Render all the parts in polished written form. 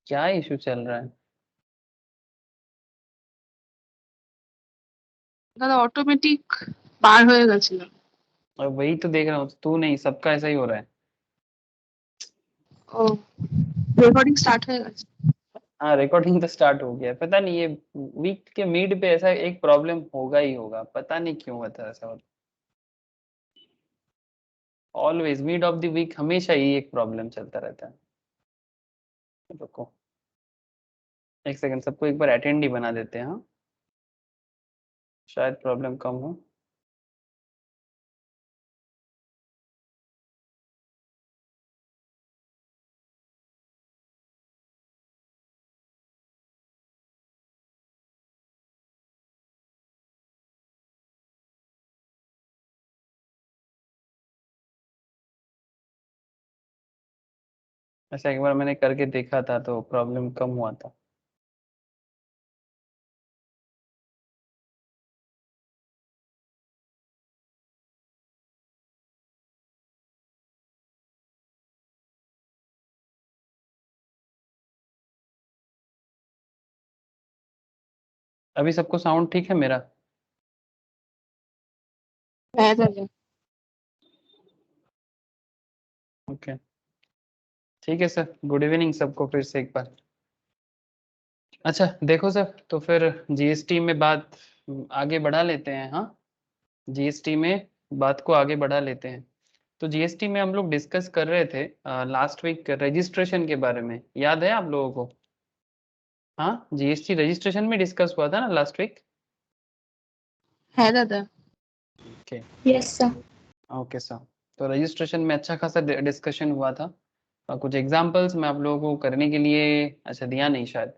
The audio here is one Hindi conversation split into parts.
क्या इशू चल रहा है? দাদা অটোমেটিক বার হয়ে গেছিল। और वही तो देख रहा हूँ, तू नहीं, सबका ऐसा ही हो रहा है। ও রেকর্ডিং স্টার্ট হয়ে গেছে। हाँ, रिकॉर्डिंग तो स्टार्ट हो गया है। पता नहीं ये वीक के मिड पे ऐसा एक प्रॉब्लम होगा ही होगा, पता नहीं क्यों होता है ऐसा। Always mid of the week हमेशा ही एक प्रॉब्लम चलता रहता है। रुको एक सेकंड, सबको एक बार अटेंड ही बना देते हैं। हाँ, शायद प्रॉब्लम कम हो। ऐसा एक बार मैंने करके देखा था तो प्रॉब्लम कम हुआ था। अभी सबको साउंड ठीक है मेरा? হ্যাঁ দাদা। ओके, ठीक है सर। गुड इवनिंग सबको फिर से एक बार। अच्छा देखो सर, तो फिर जीएसटी में बात आगे बढ़ा लेते हैं। हाँ, जीएसटी में बात को आगे बढ़ा लेते हैं। तो जीएसटी में हम लोग डिस्कस कर रहे थे लास्ट वीक रजिस्ट्रेशन के बारे में, याद है आप लोगों को? हाँ, जीएसटी रजिस्ट्रेशन में डिस्कस हुआ था ना लास्ट वीक। হ্যাঁ দাদা। Okay. Yes sir. Okay sir, तो रजिस्ट्रेशन में अच्छा खासा डिस्कशन हुआ था। कुछ एग्जांपल्स मैं आप लोगों को करने के लिए, अच्छा दिया नहीं शायद,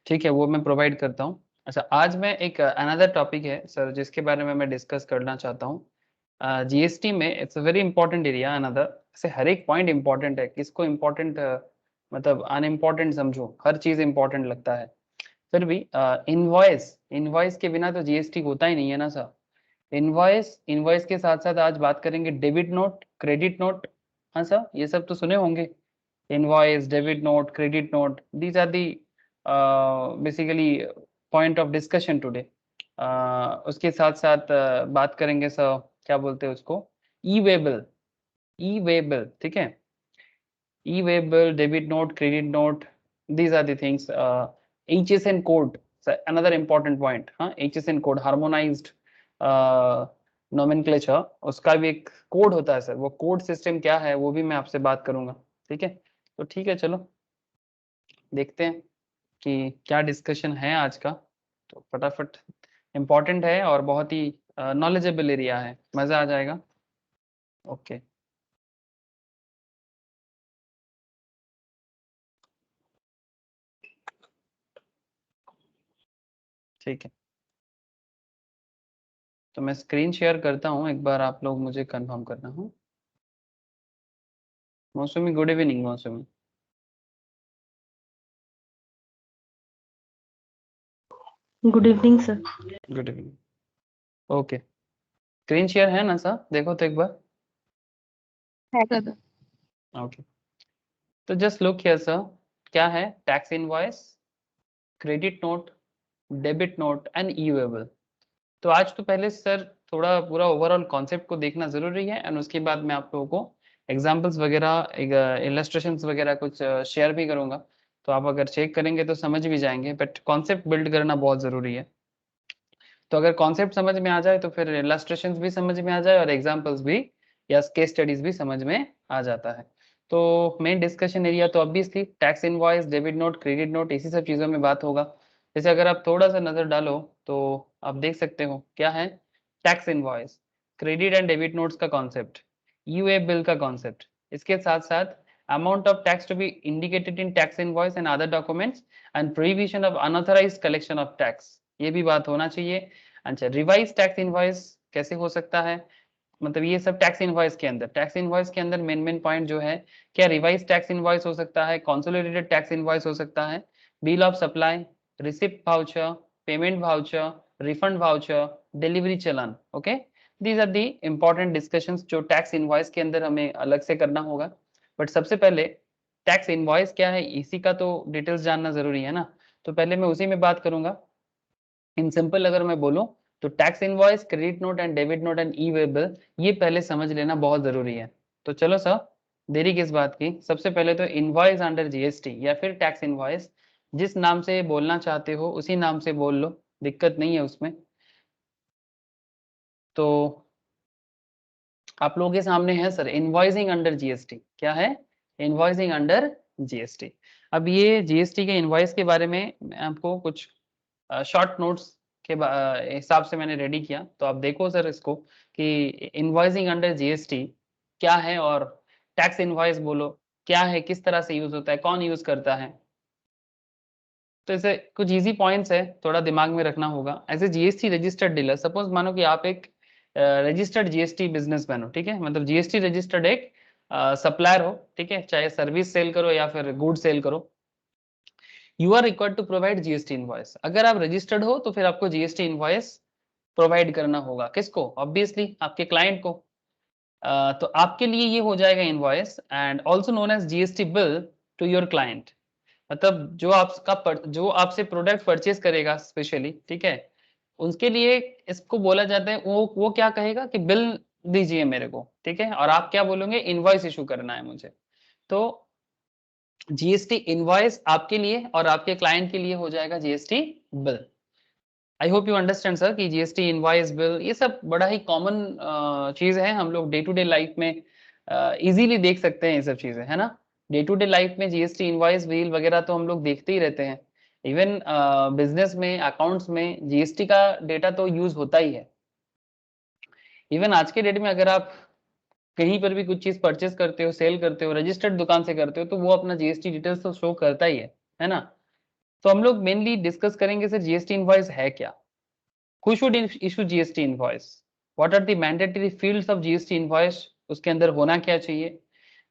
ठीक है वो मैं प्रोवाइड करता हूँ। अच्छा, आज मैं एक अनदर टॉपिक है सर जिसके बारे में मैं डिस्कस करना चाहता हूँ। जीएसटी में it's a very important area another. से हर एक पॉइंट इंपॉर्टेंट है, किसको इम्पोर्टेंट मतलब अनइम्पोर्टेंट समझो, हर चीज इंपॉर्टेंट लगता है। फिर भी इनवॉइस, इनवॉइस के बिना तो जीएसटी होता ही नहीं है ना सर। इनवॉइस, इनवॉइस के साथ साथ आज बात करेंगे डेबिट नोट, क्रेडिट नोट। हाँ सर, ये सब तो सुने होंगे। Invoice, debit note, credit note, these are the basically point of discussion today. उसके साथ साथ बात करेंगे सर, क्या बोलते हैं उसको, ई वेबल, ई वेबल, ठीक है। E waybill, debit note, credit note, these are the things. HSN code, so another important point. हाँ, HSN code, harmonized nomenclature, उसका भी एक कोड होता है सर। वो कोड सिस्टम क्या है वो भी मैं आपसे बात करूंगा, ठीक है। तो ठीक है, चलो देखते हैं कि क्या डिस्कशन है आज का। तो फटाफट, इम्पोर्टेंट है और बहुत ही नॉलेजेबल एरिया है, मजा आ जाएगा। ओके, ठीक है। तो मैं स्क्रीन शेयर करता हूँ, एक बार आप लोग मुझे कंफर्म करना। हूँ मौसमी, गुड इवनिंग मौसमी। Good evening sir. Good evening. Okay, screen share है ना सर, देखो तो एक बार। হ্যাঁ দাদা। ओके, तो जस्ट लुक हियर सर, क्या है, tax invoice, credit note, debit note and e waybill. तो आज तो पहले सर थोड़ा पूरा ओवरऑल कॉन्सेप्ट को देखना जरूरी है, एंड उसके बाद मैं आप लोगों को एग्जांपल्स वगैरह, इलस्ट्रेशंस वगैरह कुछ शेयर भी करूंगा। तो आप अगर चेक करेंगे तो समझ भी जाएंगे, बट कॉन्सेप्ट बिल्ड करना बहुत जरूरी है। तो अगर कॉन्सेप्ट समझ में आ जाए तो फिर इलस्ट्रेशंस भी समझ में आ जाए और एग्जांपल्स भी या केस स्टडीज भी समझ में आ जाता है। तो मेन डिस्कशन एरिया तो obviously tax invoice, debit note, credit note, इसी सब चीजों में बात होगा। जैसे अगर आप थोड़ा सा नजर डालो तो आप देख सकते हो क्या है, tax invoice, credit and debit notes का कॉन्सेप्ट, यूए बिल का कॉन्सेप्ट, इसके साथ साथ amount of tax to be indicated in tax invoice and other documents and prohibition of unauthorised collection of tax, ये भी बात होना चाहिए। अच्छा, रिवाइज टैक्स इनवॉइस कैसे हो सकता है, मतलब ये सब टैक्स इनवॉइस के अंदर, टैक्स इनवॉइस के अंदर मेन मेन पॉइंट जो है, क्या रिवाइज टैक्स इनवॉइस हो सकता है, कंसोलिडेटेड टैक्स इनवॉइस हो सकता है, bill of supply, receipt voucher, payment voucher, refund voucher, delivery challan. Okay, these are the important discussions जो टैक्स इनवॉइस के अंदर हमें अलग से करना होगा। बट सबसे पहले टैक्स इनवॉइस क्या है, इसी का तो डिटेल्स जानना जरूरी है ना, तो पहले मैं उसी में बात करूंगा। इन सिंपल अगर मैं बोलूं तो tax invoice, credit note and debit note and E way bill, ये पहले समझ लेना बहुत जरूरी है। तो चलो सर, देरी किस बात की, सबसे पहले तो इनवॉइस अंडर जीएसटी या फिर टैक्स इनवॉइस, जिस नाम से बोलना चाहते हो उसी नाम से बोल लो, दिक्कत नहीं है उसमें। तो आप लोगों के सामने है सर इनवॉइसिंग अंडर जीएसटी, क्या है, इनवॉइसिंग अंडर जीएसटी। अब ये जीएसटी के इनवॉइस के बारे में मैं आपको कुछ शॉर्ट नोट्स के हिसाब से मैंने रेडी किया, तो आप देखो सर इसको कि इनवॉइसिंग अंडर जीएसटी क्या है, और टैक्स इनवॉइस बोलो क्या है, किस तरह से यूज होता है, कौन यूज करता है। तो ऐसे कुछ इजी पॉइंट्स है, थोड़ा दिमाग में रखना होगा। ऐसे जीएसटी रजिस्टर्ड डीलर, सपोज मानो कि आप एक रजिस्टर्ड जीएसटी बिजनेसमैन हो, ठीक है, मतलब जीएसटी रजिस्टर्ड एक सप्लायर हो, ठीक है, चाहे सर्विस सेल करो या फिर गुड सेल करो, you are required to provide GST invoice. अगर आप रजिस्टर्ड हो तो फिर आपको जीएसटी इनवॉइस प्रोवाइड करना होगा, किसको, ऑब्वियसली आपके क्लाइंट को। तो आपके लिए ये हो जाएगा invoice, and also known as GST bill to your client. मतलब जो आपसे प्रोडक्ट परचेज करेगा स्पेशली, ठीक है, उसके लिए इसको बोला जाता है, वो क्या कहेगा कि बिल दीजिए मेरे को, ठीक है, और आप क्या बोलोगे, इनवॉइस इशू करना है मुझे। तो जीएसटी इनवॉइस आपके लिए और आपके क्लाइंट के लिए हो जाएगा GST bill. I hope you understand sir कि जीएसटी इनवॉइस बिल ये सब बड़ा ही कॉमन चीज है, हम लोग डे टू डे लाइफ में इजीली देख सकते हैं ये सब चीजें, है ना। डे टू डे लाइफ में जीएसटी इनवॉइस बिल वगैरह तो हम लोग देखते ही रहते हैं। इवन बिजनेस में, अकाउंट्स में जीएसटी का डेटा तो यूज होता ही है। इवन आज के डेट में अगर आप कहीं पर भी कुछ चीज परचेस करते हो, सेल करते हो, रजिस्टर्ड दुकान से करते हो, तो वो अपना जीएसटी डिटेल्स तो शो करता ही है ना। तो हम लोग मेनली डिस्कस करेंगे सर जीएसटी इनवॉइस है क्या, who should issue GST invoice, what are the mandatory fields of GST invoice, उसके अंदर होना क्या चाहिए,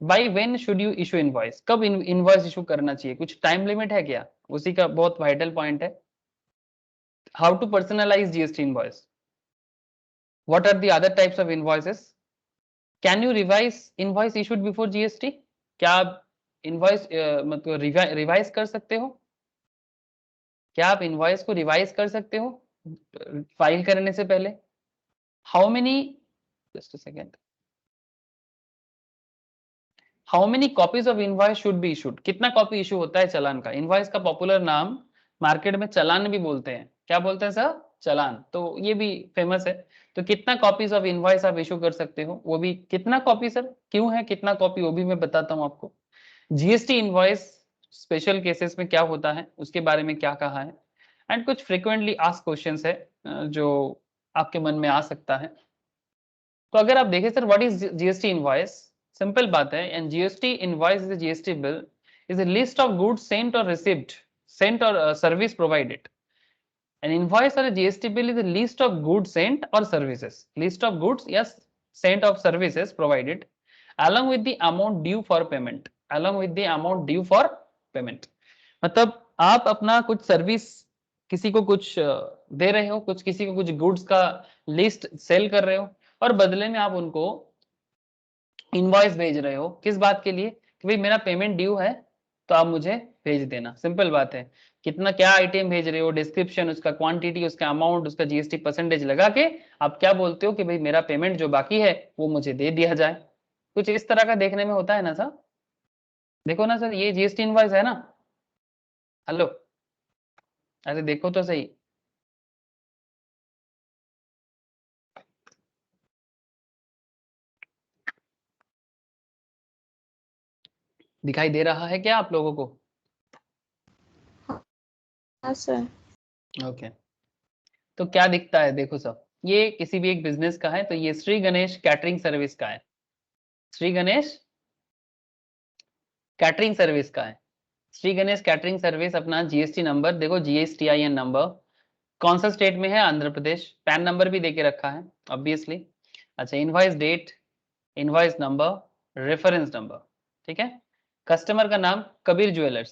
by when should you issue invoice, कब इनवॉइस इशू करना चाहिए, कुछ टाइम लिमिट है क्या, उसी का बहुत वाइटल पॉइंट है। how to personalize GST invoice, what are the other types of invoices, can you revise invoice issued before GST, क्या आप इनवॉइस मतलब रिवाइज कर सकते हो, क्या आप इनवॉइस को रिवाइज कर सकते हो फाइल करने से पहले। How many, just a second, how many copies of invoice should be issued, कितना कॉपी इशू होता है चालान का। इनवॉइस का पॉपुलर नाम मार्केट में चालान भी बोलते हैं, क्या बोलते हैं सर, चालान, तो ये भी फेमस है। तो कितना कॉपीज ऑफ इनवॉइस आप इशू कर सकते हो, वो भी कितना कॉपी सर, क्यों है कितना कॉपी, वो भी मैं बताता हूँ आपको। जीएसटी इनवॉइस स्पेशल केसेस में क्या होता है उसके बारे में क्या कहा है, एंड कुछ फ्रिक्वेंटली आस्क्ड क्वेश्चंस है जो आपके मन में आ सकता है। तो अगर आप देखें sir what is GST invoice, simple बात है, and GST invoice is a GST bill is a list of goods Saint और रिसीव्ड, सेंट और service provided. An invoice or a GST bill is a list of goods sent or services, list of goods, yes, sent of services provided, along with the amount due for payment, along with the amount due for payment। मतलब आप अपना कुछ सर्विस किसी को कुछ दे रहे हो, कुछ किसी को कुछ गुड्स का लिस्ट सेल कर रहे हो, और बदले में आप उनको इनवॉइस भेज रहे हो, किस बात के लिए, कि भाई मेरा पेमेंट ड्यू है तो आप मुझे भेज देना, सिंपल बात है। कितना क्या आइटम भेज रहे हो, डिस्क्रिप्शन, उसका क्वांटिटी, उसका अमाउंट, उसका जीएसटी परसेंटेज लगा के आप क्या बोलते हो कि भाई मेरा पेमेंट जो बाकी है वो मुझे दे दिया जाए। कुछ इस तरह का देखने में होता है ना सर, देखो ना सर, ये जीएसटी इनवॉइस है ना, हेलो, अरे देखो तो सही, दिखाई दे रहा है क्या आप लोगों को। हाँ सर। ओके, तो क्या दिखता है, देखो सब, ये किसी भी एक बिजनेस का है, तो ये श्री गणेश कैटरिंग सर्विस का है, श्री गणेश कैटरिंग सर्विस का है। श्री गणेश कैटरिंग सर्विस, अपना जीएसटी नंबर देखो, जीएसटीआईएन नंबर, कौन सा स्टेट में है, आंध्र प्रदेश, पैन नंबर भी देके रखा है ऑब्वियसली। अच्छा, invoice date, invoice number, reference number, ठीक है। कस्टमर का नाम कबीर ज्वेलर्स,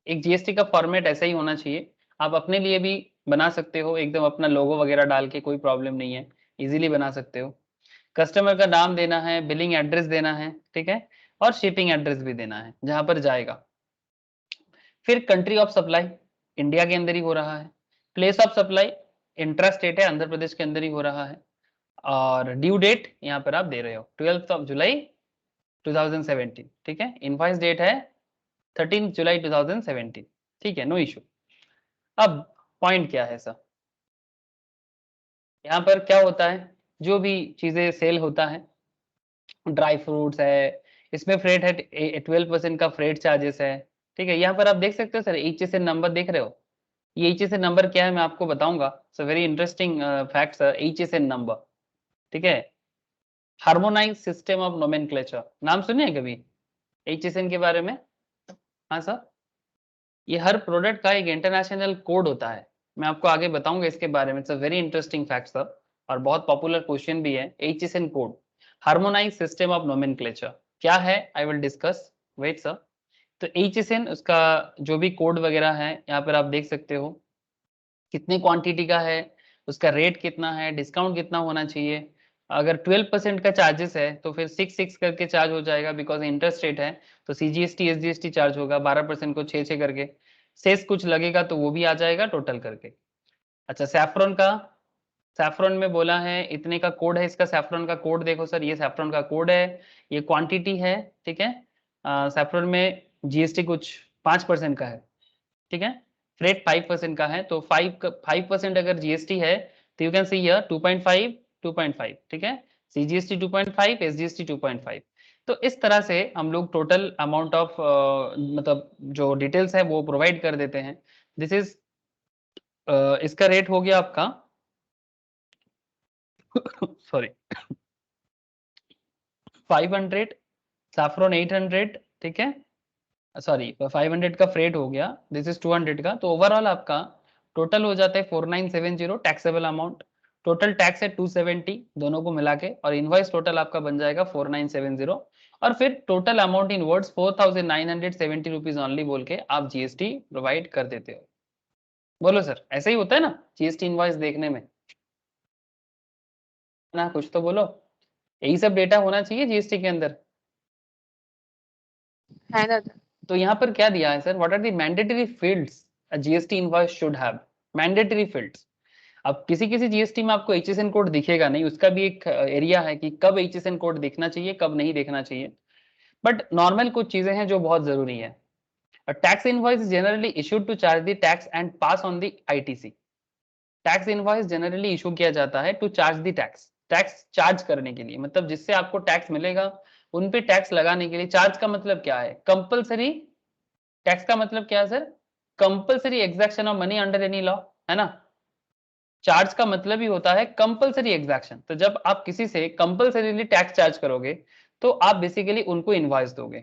एक जीएसटी का फॉर्मेट ऐसा ही होना चाहिए, आप अपने लिए भी बना सकते हो एकदम अपना लोगो वगैरह डाल के, कोई प्रॉब्लम नहीं है, इजीली बना सकते हो। कस्टमर का नाम देना है, बिलिंग एड्रेस देना है, ठीक है, और शिपिंग एड्रेस भी देना है जहां पर जाएगा। फिर कंट्री ऑफ सप्लाई इंडिया के अंदर ही हो रहा है, place of supply intra state है, आंध्र प्रदेश के अंदर ही हो रहा है, और ड्यू डेट यहाँ पर आप दे रहे हो 12 जुलाई 2017, ठीक है। इनवॉइस डेट है 13 जुलाई 2017, ठीक है, नो इशू। अब पॉइंट क्या है सर, यहाँ पर क्या होता है, जो भी चीजें सेल होता है, ड्राई फ्रूट्स है, इसमें फ्रेट है 12% का फ्रेट चार्जेस है, ठीक है। यहाँ पर आप देख सकते हो सर HSN नंबर देख रहे हो, ये HSN नंबर क्या है मैं आपको बताऊंगा, so very interesting fact sir, HSN number, ठीक है, हार्मोनाइज सिस्टम ऑफ नोमेनक्लेचर, नाम सुने हैं कभी HSN के बारे में? हाँ सर, ये हर प्रोडक्ट का एक इंटरनेशनल कोड होता है, मैं आपको आगे बताऊंगा इसके बारे में, it's a very interesting fact sir, और बहुत पॉपुलर क्वेश्चन भी है। HSN code, harmonise system of nomenclature क्या है, I will discuss, wait sir. तो HSN उसका जो भी कोड वगैरह है यहाँ पर आप देख सकते हो, कितनी क्वांटिटी का है, उसका रेट कितना है, डिस्काउंट कितना होना चाहिए। अगर 12% का चार्जेस है तो फिर 6 करके चार्ज हो जाएगा, बिकॉज इंटरेस्ट रेट है, तो CGST SGST चार्ज होगा 12% को 6 करके, सेस कुछ लगेगा तो वो भी आ जाएगा टोटल करके। अच्छा, सैफरन का, सैफरन में बोला है इतने का कोड है इसका, सैफरन का कोड देखो सर, ये सैफरन का कोड है, ये क्वांटिटी है, ठीक है। सैफरन में GST कुछ 5% का है, ठीक है, फ्रेट 5% का है, तो 5% अगर GST है तो यू कैन सी हियर 2.5 2.5, ठीक है, CGST 2.5 SGST 2.5। तो इस तरह से हम लोग टोटल अमाउंट ऑफ मतलब जो डिटेल्स है वो प्रोवाइड कर देते हैं। दिस इज इसका रेट हो गया आपका सॉरी 500, सैफरन 800, ठीक है, सॉरी 500 का फ्रेट हो गया, दिस इज 200 का, तो ओवरऑल आपका टोटल हो जाता है 4970 टैक्सेबल अमाउंट, टोटल टैक्स है 270 दोनों को मिला के, और इनवॉइस टोटल आपका बन जाएगा 4970, और फिर total amount in words 4970 rupees only बोल के आप GST प्रोवाइड कर देते हो। बोलो सर, ऐसे ही होता है ना GST इनवॉइस देखने में ना, कुछ तो बोलो, यही सब डेटा होना चाहिए GST के अंदर। है दादा। तो यहाँ पर क्या दिया है sir, what are the mandatory fields a GST invoice should have, mandatory fields. अब किसी किसी GST में आपको HSN कोड दिखेगा नहीं, उसका भी एक एरिया है कि कब HSN कोड देखना चाहिए कब नहीं देखना चाहिए, बट नॉर्मल कुछ चीजें हैं जो बहुत जरूरी है। Tax invoice is generally issued to charge the tax and pass on the ITC। Tax invoice generally issue किया जाता है to charge the tax, tax charge करने के लिए, मतलब जिससे आपको टैक्स मिलेगा उन पे टैक्स लगाने के लिए। चार्ज का मतलब क्या है, कंपलसरी, टैक्स का मतलब क्या है sir, compulsory exaction of money under any law, है ना। चार्ज का मतलब ही होता है कंपलसरी एग्जैक्शन, तो जब आप किसी से कंपलसरीली टैक्स चार्ज करोगे तो आप बेसिकली उनको इनवॉइस दोगे।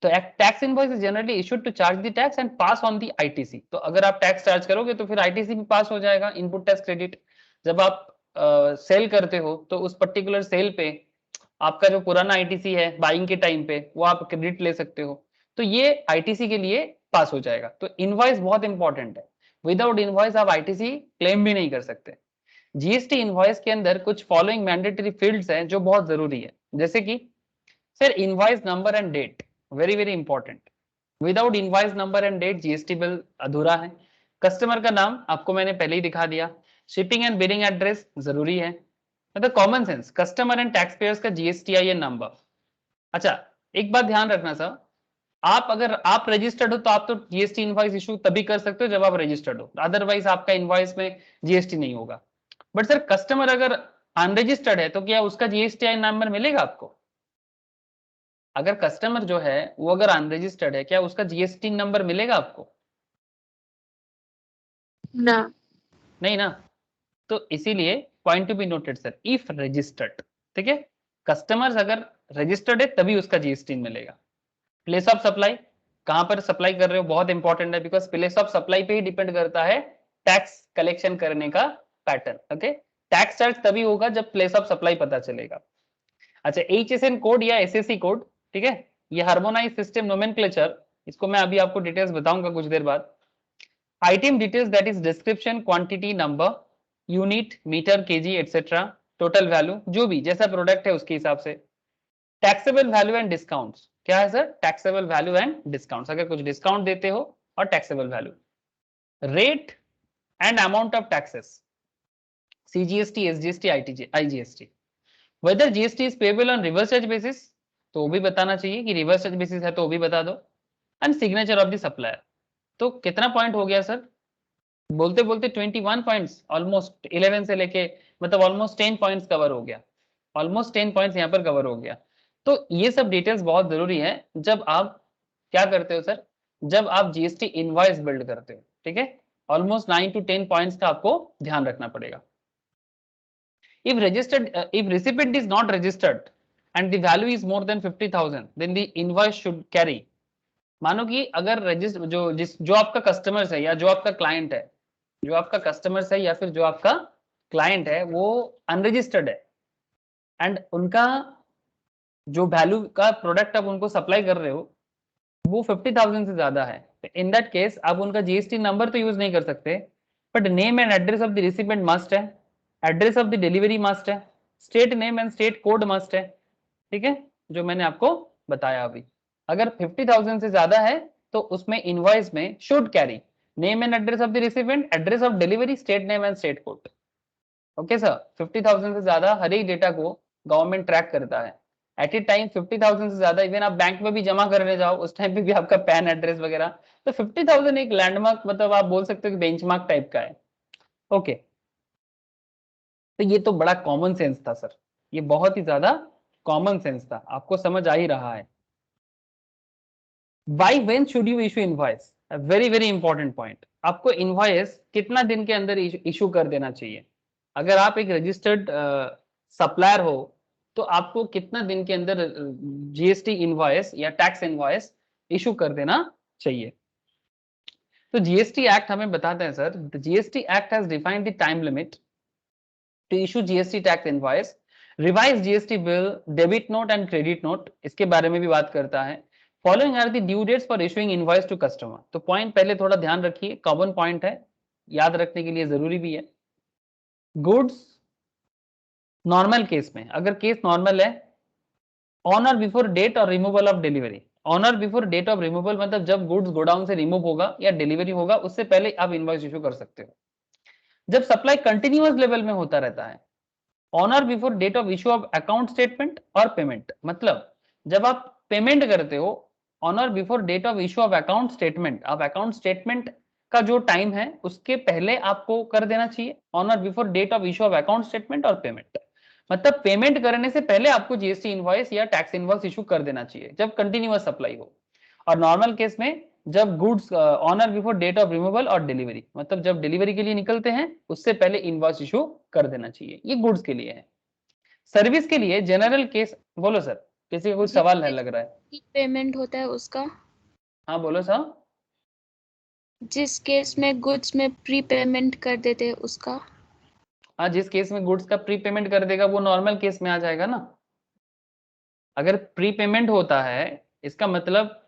तो tax invoice is generally issued to charge the tax and pass on the ITC। तो अगर आप टैक्स चार्ज करोगे तो फिर ITC भी पास हो जाएगा, इनपुट टैक्स क्रेडिट। जब आप सेल करते हो तो उस पर्टिकुलर सेल पे आपका जो पुराना ITC है बाइंग के टाइम पे वो आप क्रेडिट ले सकते हो, तो ये ITC के लिए पास हो जाएगा। तो इनवॉइस बहुत इंपॉर्टेंट है, विदाउट इनवॉइस आप ITC क्लेम भी नहीं कर सकते। GST इनवॉइस के अंदर कुछ फॉलोइंग मैंडेटरी फील्ड्स हैं जो बहुत जरूरी है, जैसे कि sir invoice number and date, very very important. Without invoice number and date GST bill अधूरा है। कस्टमर का नाम आपको मैंने पहले ही दिखा दिया, शिपिंग एंड बिलिंग एड्रेस जरूरी है, मतलब common sense, customer and tax payers का GSTIN नंबर। अच्छा, एक बात ध्यान रखना सर, आप अगर आप रजिस्टर्ड हो तो आप तो GST इनवॉइस इशू तभी कर सकते हो जब आप रजिस्टर्ड हो, अदरवाइज आपका इनवॉइस में GST नहीं होगा। बट सर कस्टमर अगर अनरजिस्टर्ड है तो क्या उसका GSTIN नंबर मिलेगा आपको? अगर कस्टमर जो है वो अगर अनरजिस्टर्ड है, क्या उसका GST नंबर मिलेगा आपको? ना। नहीं ना। तो इसीलिए point to be noted sir, if registered, ठीक है, कस्टमर्स अगर रजिस्टर्ड है तभी उसका GST मिलेगा। प्लेस ऑफ सप्लाई, कहां पर सप्लाई कर रहे हो बहुत इंपॉर्टेंट है, बिकॉज प्लेस ऑफ सप्लाई पे ही डिपेंड करता है टैक्स कलेक्शन करने का पैटर्न। ओके, टैक्स चार्ज तभी होगा जब प्लेस ऑफ सप्लाई पता चलेगा। अच्छा, HSN कोड या SSC कोड, ठीक है, ये हार्मोनाइज सिस्टम नोमेनक्लेचर, इसको मैं अभी आपको डिटेल्स बताऊंगा कुछ देर बाद। Item details that is description, quantity, number, unit, metre, KG etcetera, total value, जो भी जैसा प्रोडक्ट है उसके हिसाब से। टैक्सेबल वैल्यू एंड डिस्काउंट्स क्या है sir? Taxable value and discounts, अगर कुछ डिस्काउंट देते हो और taxable value, rate and amount of taxes, CGST, SGST, IGST, whether GST is payable on reverse charge basis, तो वो भी बताना चाहिए कि रिवर्स चार्ज बेसिस है तो वो भी बता दो, and signature of the supplier. तो कितना पॉइंट हो गया सर? बोलते बोलते 21 पॉइंट्स, ऑलमोस्ट 11 से लेके मतलब ऑलमोस्ट 10 पॉइंट्स कवर हो गया, ऑलमोस्ट 10 पॉइंट्स यहाँ पर कवर हो गया। तो ये सब डिटेल्स बहुत जरूरी है जब आप क्या करते हो सर, जब आप जीएसटी इनवॉइस बिल्ड करते हो, ठीक है। ऑलमोस्ट 9 to 10 पॉइंट्स का आपको ध्यान रखना पड़ेगा। if registered if recipient is not registered and the value is more than 50,000 then the invoice should carry। मानो कि अगर रजिस्टर जो आपका कस्टमर्स है या जो आपका क्लाइंट है, जो आपका कस्टमर्स है या फिर जो आपका क्लाइंट है वो अनरजिस्टर्ड है एंड उनका जो वैल्यू का प्रोडक्ट आप उनको सप्लाई कर रहे हो वो 50,000 से ज्यादा है, इन दैट केस आप उनका जीएसटी नंबर तो यूज नहीं कर सकते, but name and address of the recipient must है, address of the delivery must है, state name and state code must है, ठीक है, जो मैंने आपको बताया अभी। अगर 50,000 से ज्यादा है तो उसमें इनवॉइस में should carry name and address of the recipient, address of delivery, state name and state code. Okay sir, 50,000 से ज्यादा हर एक डेटा को गवर्नमेंट ट्रैक करता है। एट ए टाइम 50,000 से ज्यादा इवन आप बैंक में भी जमा करने जाओ उस टाइम पे भी आपका पैन एड्रेस वगैरह, तो 50,000 एक लैंडमार्क मतलब आप बोल सकते हो कि बेंचमार्क टाइप का है। ओके, तो ये तो बड़ा कॉमन सेंस था सर, ये बहुत ही ज्यादा कॉमन सेंस था, आपको समझ आ ही रहा है। By when should you issue invoice, very very important point. आपको इनवॉइस कितना दिन के अंदर इशू कर देना चाहिए? अगर आप एक रजिस्टर्ड सप्लायर हो तो आपको कितना दिन के अंदर जीएसटी इनवॉइस या टैक्स इनवॉइस इशू कर देना चाहिए? तो जीएसटी एक्ट हमें बताते हैं sir, the GST act has defined the time limit to issue GST tax invoice, revise GST bill, debit note and credit note, इसके बारे में भी बात करता है। Following are the due dates for issuing invoice to customer. तो पॉइंट पहले थोड़ा ध्यान रखिए, कॉमन पॉइंट है, याद रखने के लिए जरूरी भी है। गुड्स नॉर्मल केस में, अगर केस नॉर्मल है, ऑन और बिफोर डेट और रिमूवल ऑफ डिलीवरी, ऑन और बिफोर डेट ऑफ रिमूवल मतलब जब गुड्स गोडाउन से रिमूव होगा या डिलीवरी होगा उससे पहले आप इनवॉइस इशू कर सकते हो। जब सप्लाई कंटिन्यूअस लेवल में होता रहता है, ऑन और before date of issue of account statement और पेमेंट, मतलब जब आप पेमेंट करते हो ऑन और before date of issue of account statement, आप अकाउंट स्टेटमेंट का जो टाइम है उसके पहले आपको कर देना चाहिए ऑन और before date of issue of account statement और पेमेंट, मतलब पेमेंट करने से पहले आपको जीएसटी इनवॉइस या टैक्स इनवॉइस इशू कर देना चाहिए जब कंटिन्यूअस सप्लाई हो। और नॉर्मल केस में जब गुड्स ऑन और before date of removal or delivery, मतलब जब डिलीवरी के लिए निकलते हैं उससे पहले इनवॉइस इशू कर देना चाहिए, ये गुड्स के लिए है। सर्विस के लिए जनरल केस, बोलो सर, किसी का कुछ सवाल है लग रहा है? पेमेंट होता है उसका, हाँ बोलो सर। जिस केस में गुड्स में प्री पेमेंट कर देते हैं उसका। हाँ, जिस केस में गुड्स का प्री पेमेंट कर देगा वो नॉर्मल केस में आ जाएगा ना। अगर प्री पेमेंट होता है इसका मतलब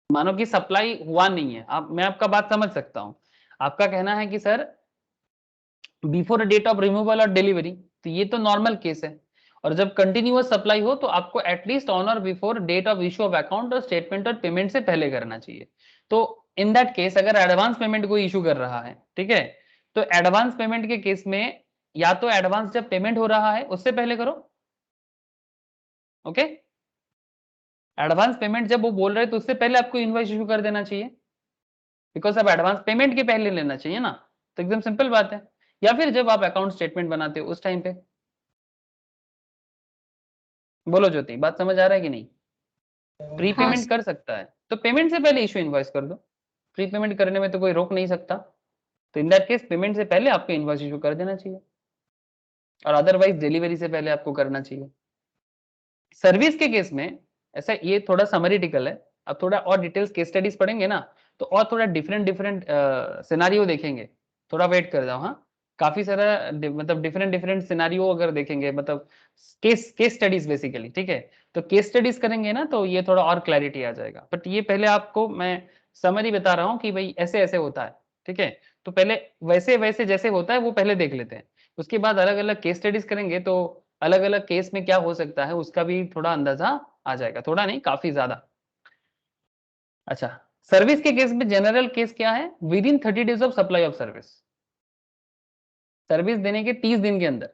मानो कि सप्लाई हुआ नहीं है, मैं आपका बात समझ सकता हूं। आपका कहना है कि sir before date of removal or delivery, तो ये तो नॉर्मल केस है, और जब कंटिन्यूअस सप्लाई हो तो आपको एटलीस्ट ऑन और before date of issue of account और स्टेटमेंट और पेमेंट से पहले करना चाहिए। तो इन दैट केस अगर एडवांस पेमेंट कोई इशू कर रहा है, ठीक है, तो एडवांस पेमेंट के केस में या तो एडवांस जब पेमेंट हो रहा है उससे पहले करो, ओके, एडवांस पेमेंट जब वो बोल रहे हैं तो उससे पहले आपको इनवॉइस इशू कर देना चाहिए, बिकॉज अब एडवांस पेमेंट के पहले लेना चाहिए ना, तो एकदम सिंपल बात है। या फिर जब आप अकाउंट स्टेटमेंट बनाते हो उस टाइम पे। बोलो ज्योति, बात समझ आ रहा है कि नहीं? प्री पेमेंट कर सकता है तो पेमेंट से पहले इशू इनवॉइस कर दो, प्री पेमेंट करने में तो कोई रोक नहीं सकता, तो इन दैट केस पेमेंट से पहले आपको इनवॉइस इशू कर देना चाहिए, और अदरवाइज डिलीवरी से पहले आपको करना चाहिए। सर्विस के केस में ऐसा, ये थोड़ा समरीटिकल है, अब थोड़ा और डिटेल्स केस स्टडीज पढ़ेंगे ना तो और थोड़ा डिफरेंट डिफरेंट सिनारियो देखेंगे, थोड़ा वेट कर जाओ। हाँ, काफी सारा मतलब डिफरेंट डिफरेंट सिनारियो अगर देखेंगे, मतलब केस स्टडीज बेसिकली, ठीक है, तो केस स्टडीज करेंगे ना तो ये थोड़ा और क्लैरिटी आ जाएगा। बट ये पहले आपको मैं समरी बता रहा हूँ कि भाई ऐसे ऐसे होता है, ठीक है, तो पहले वैसे वैसे जैसे होता है वो पहले देख लेते हैं, उसके बाद अलग अलग केस स्टडीज करेंगे तो अलग अलग केस में क्या हो सकता है उसका भी थोड़ा अंदाजा आ जाएगा, थोड़ा नहीं काफी ज्यादा। अच्छा, सर्विस के केस में जनरल केस क्या है, with in 30 days of supply of service, service देने के 30 दिन के अंदर।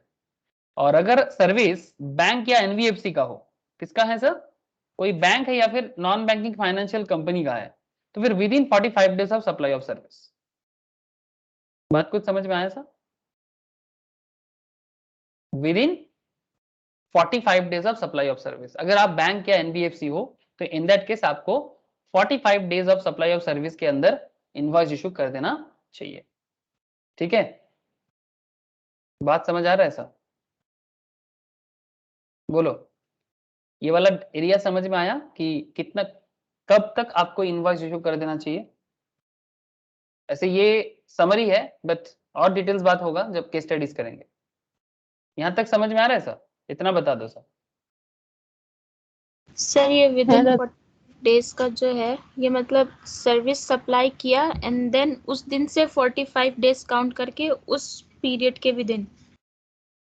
और अगर सर्विस बैंक या एनबीएफसी का हो, किसका है सर, कोई बैंक है या फिर नॉन बैंकिंग फाइनेंशियल कंपनी का है, तो फिर with in 45 days of supply of service. बात कुछ समझ में आया sir, with in 45 days of supply of service. अगर आप बैंक या एनबीएफसी हो तो इन दैट केस आपको 45 days of supply of service के अंदर इनवॉइस इशू कर देना चाहिए। ठीक है, बात समझ आ रहा है सर, बोलो, ये वाला एरिया समझ में आया कि कितना कब तक आपको इनवॉइस इशू कर देना चाहिए। ऐसे ये समरी है, बट और डिटेल्स बात होगा जब केस स्टडीज करेंगे। यहां तक समझ में आ रहा है सर, इतना बता दो सर। सर ये विद इन 40 डेज का जो है, ये मतलब सर्विस सप्लाई किया एंड देन उस दिन से 45 डेज काउंट करके उस पीरियड के with in.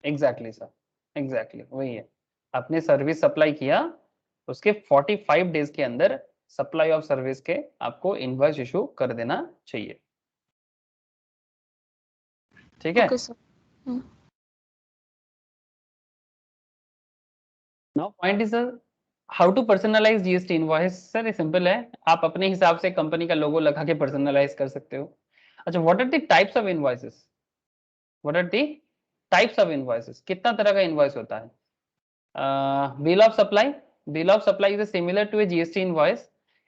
Exactly sir, exactly वही है, आपने सर्विस सप्लाई किया उसके 45 डेज के अंदर सप्लाई ऑफ सर्विस के आपको इनवॉइस इशू कर देना चाहिए। ठीक है, okay sir. Now point is how to personalize GST invoice. Sir ये सिंपल है, आप अपने हिसाब से कंपनी का लोगो लगा के पर्सनलाइज कर सकते हो। अच्छा, what are the types of invoices, what are the types of invoices, कितना तरह का इनवॉइस होता है। Bill of supply, bill of supply is similar to a GST invoice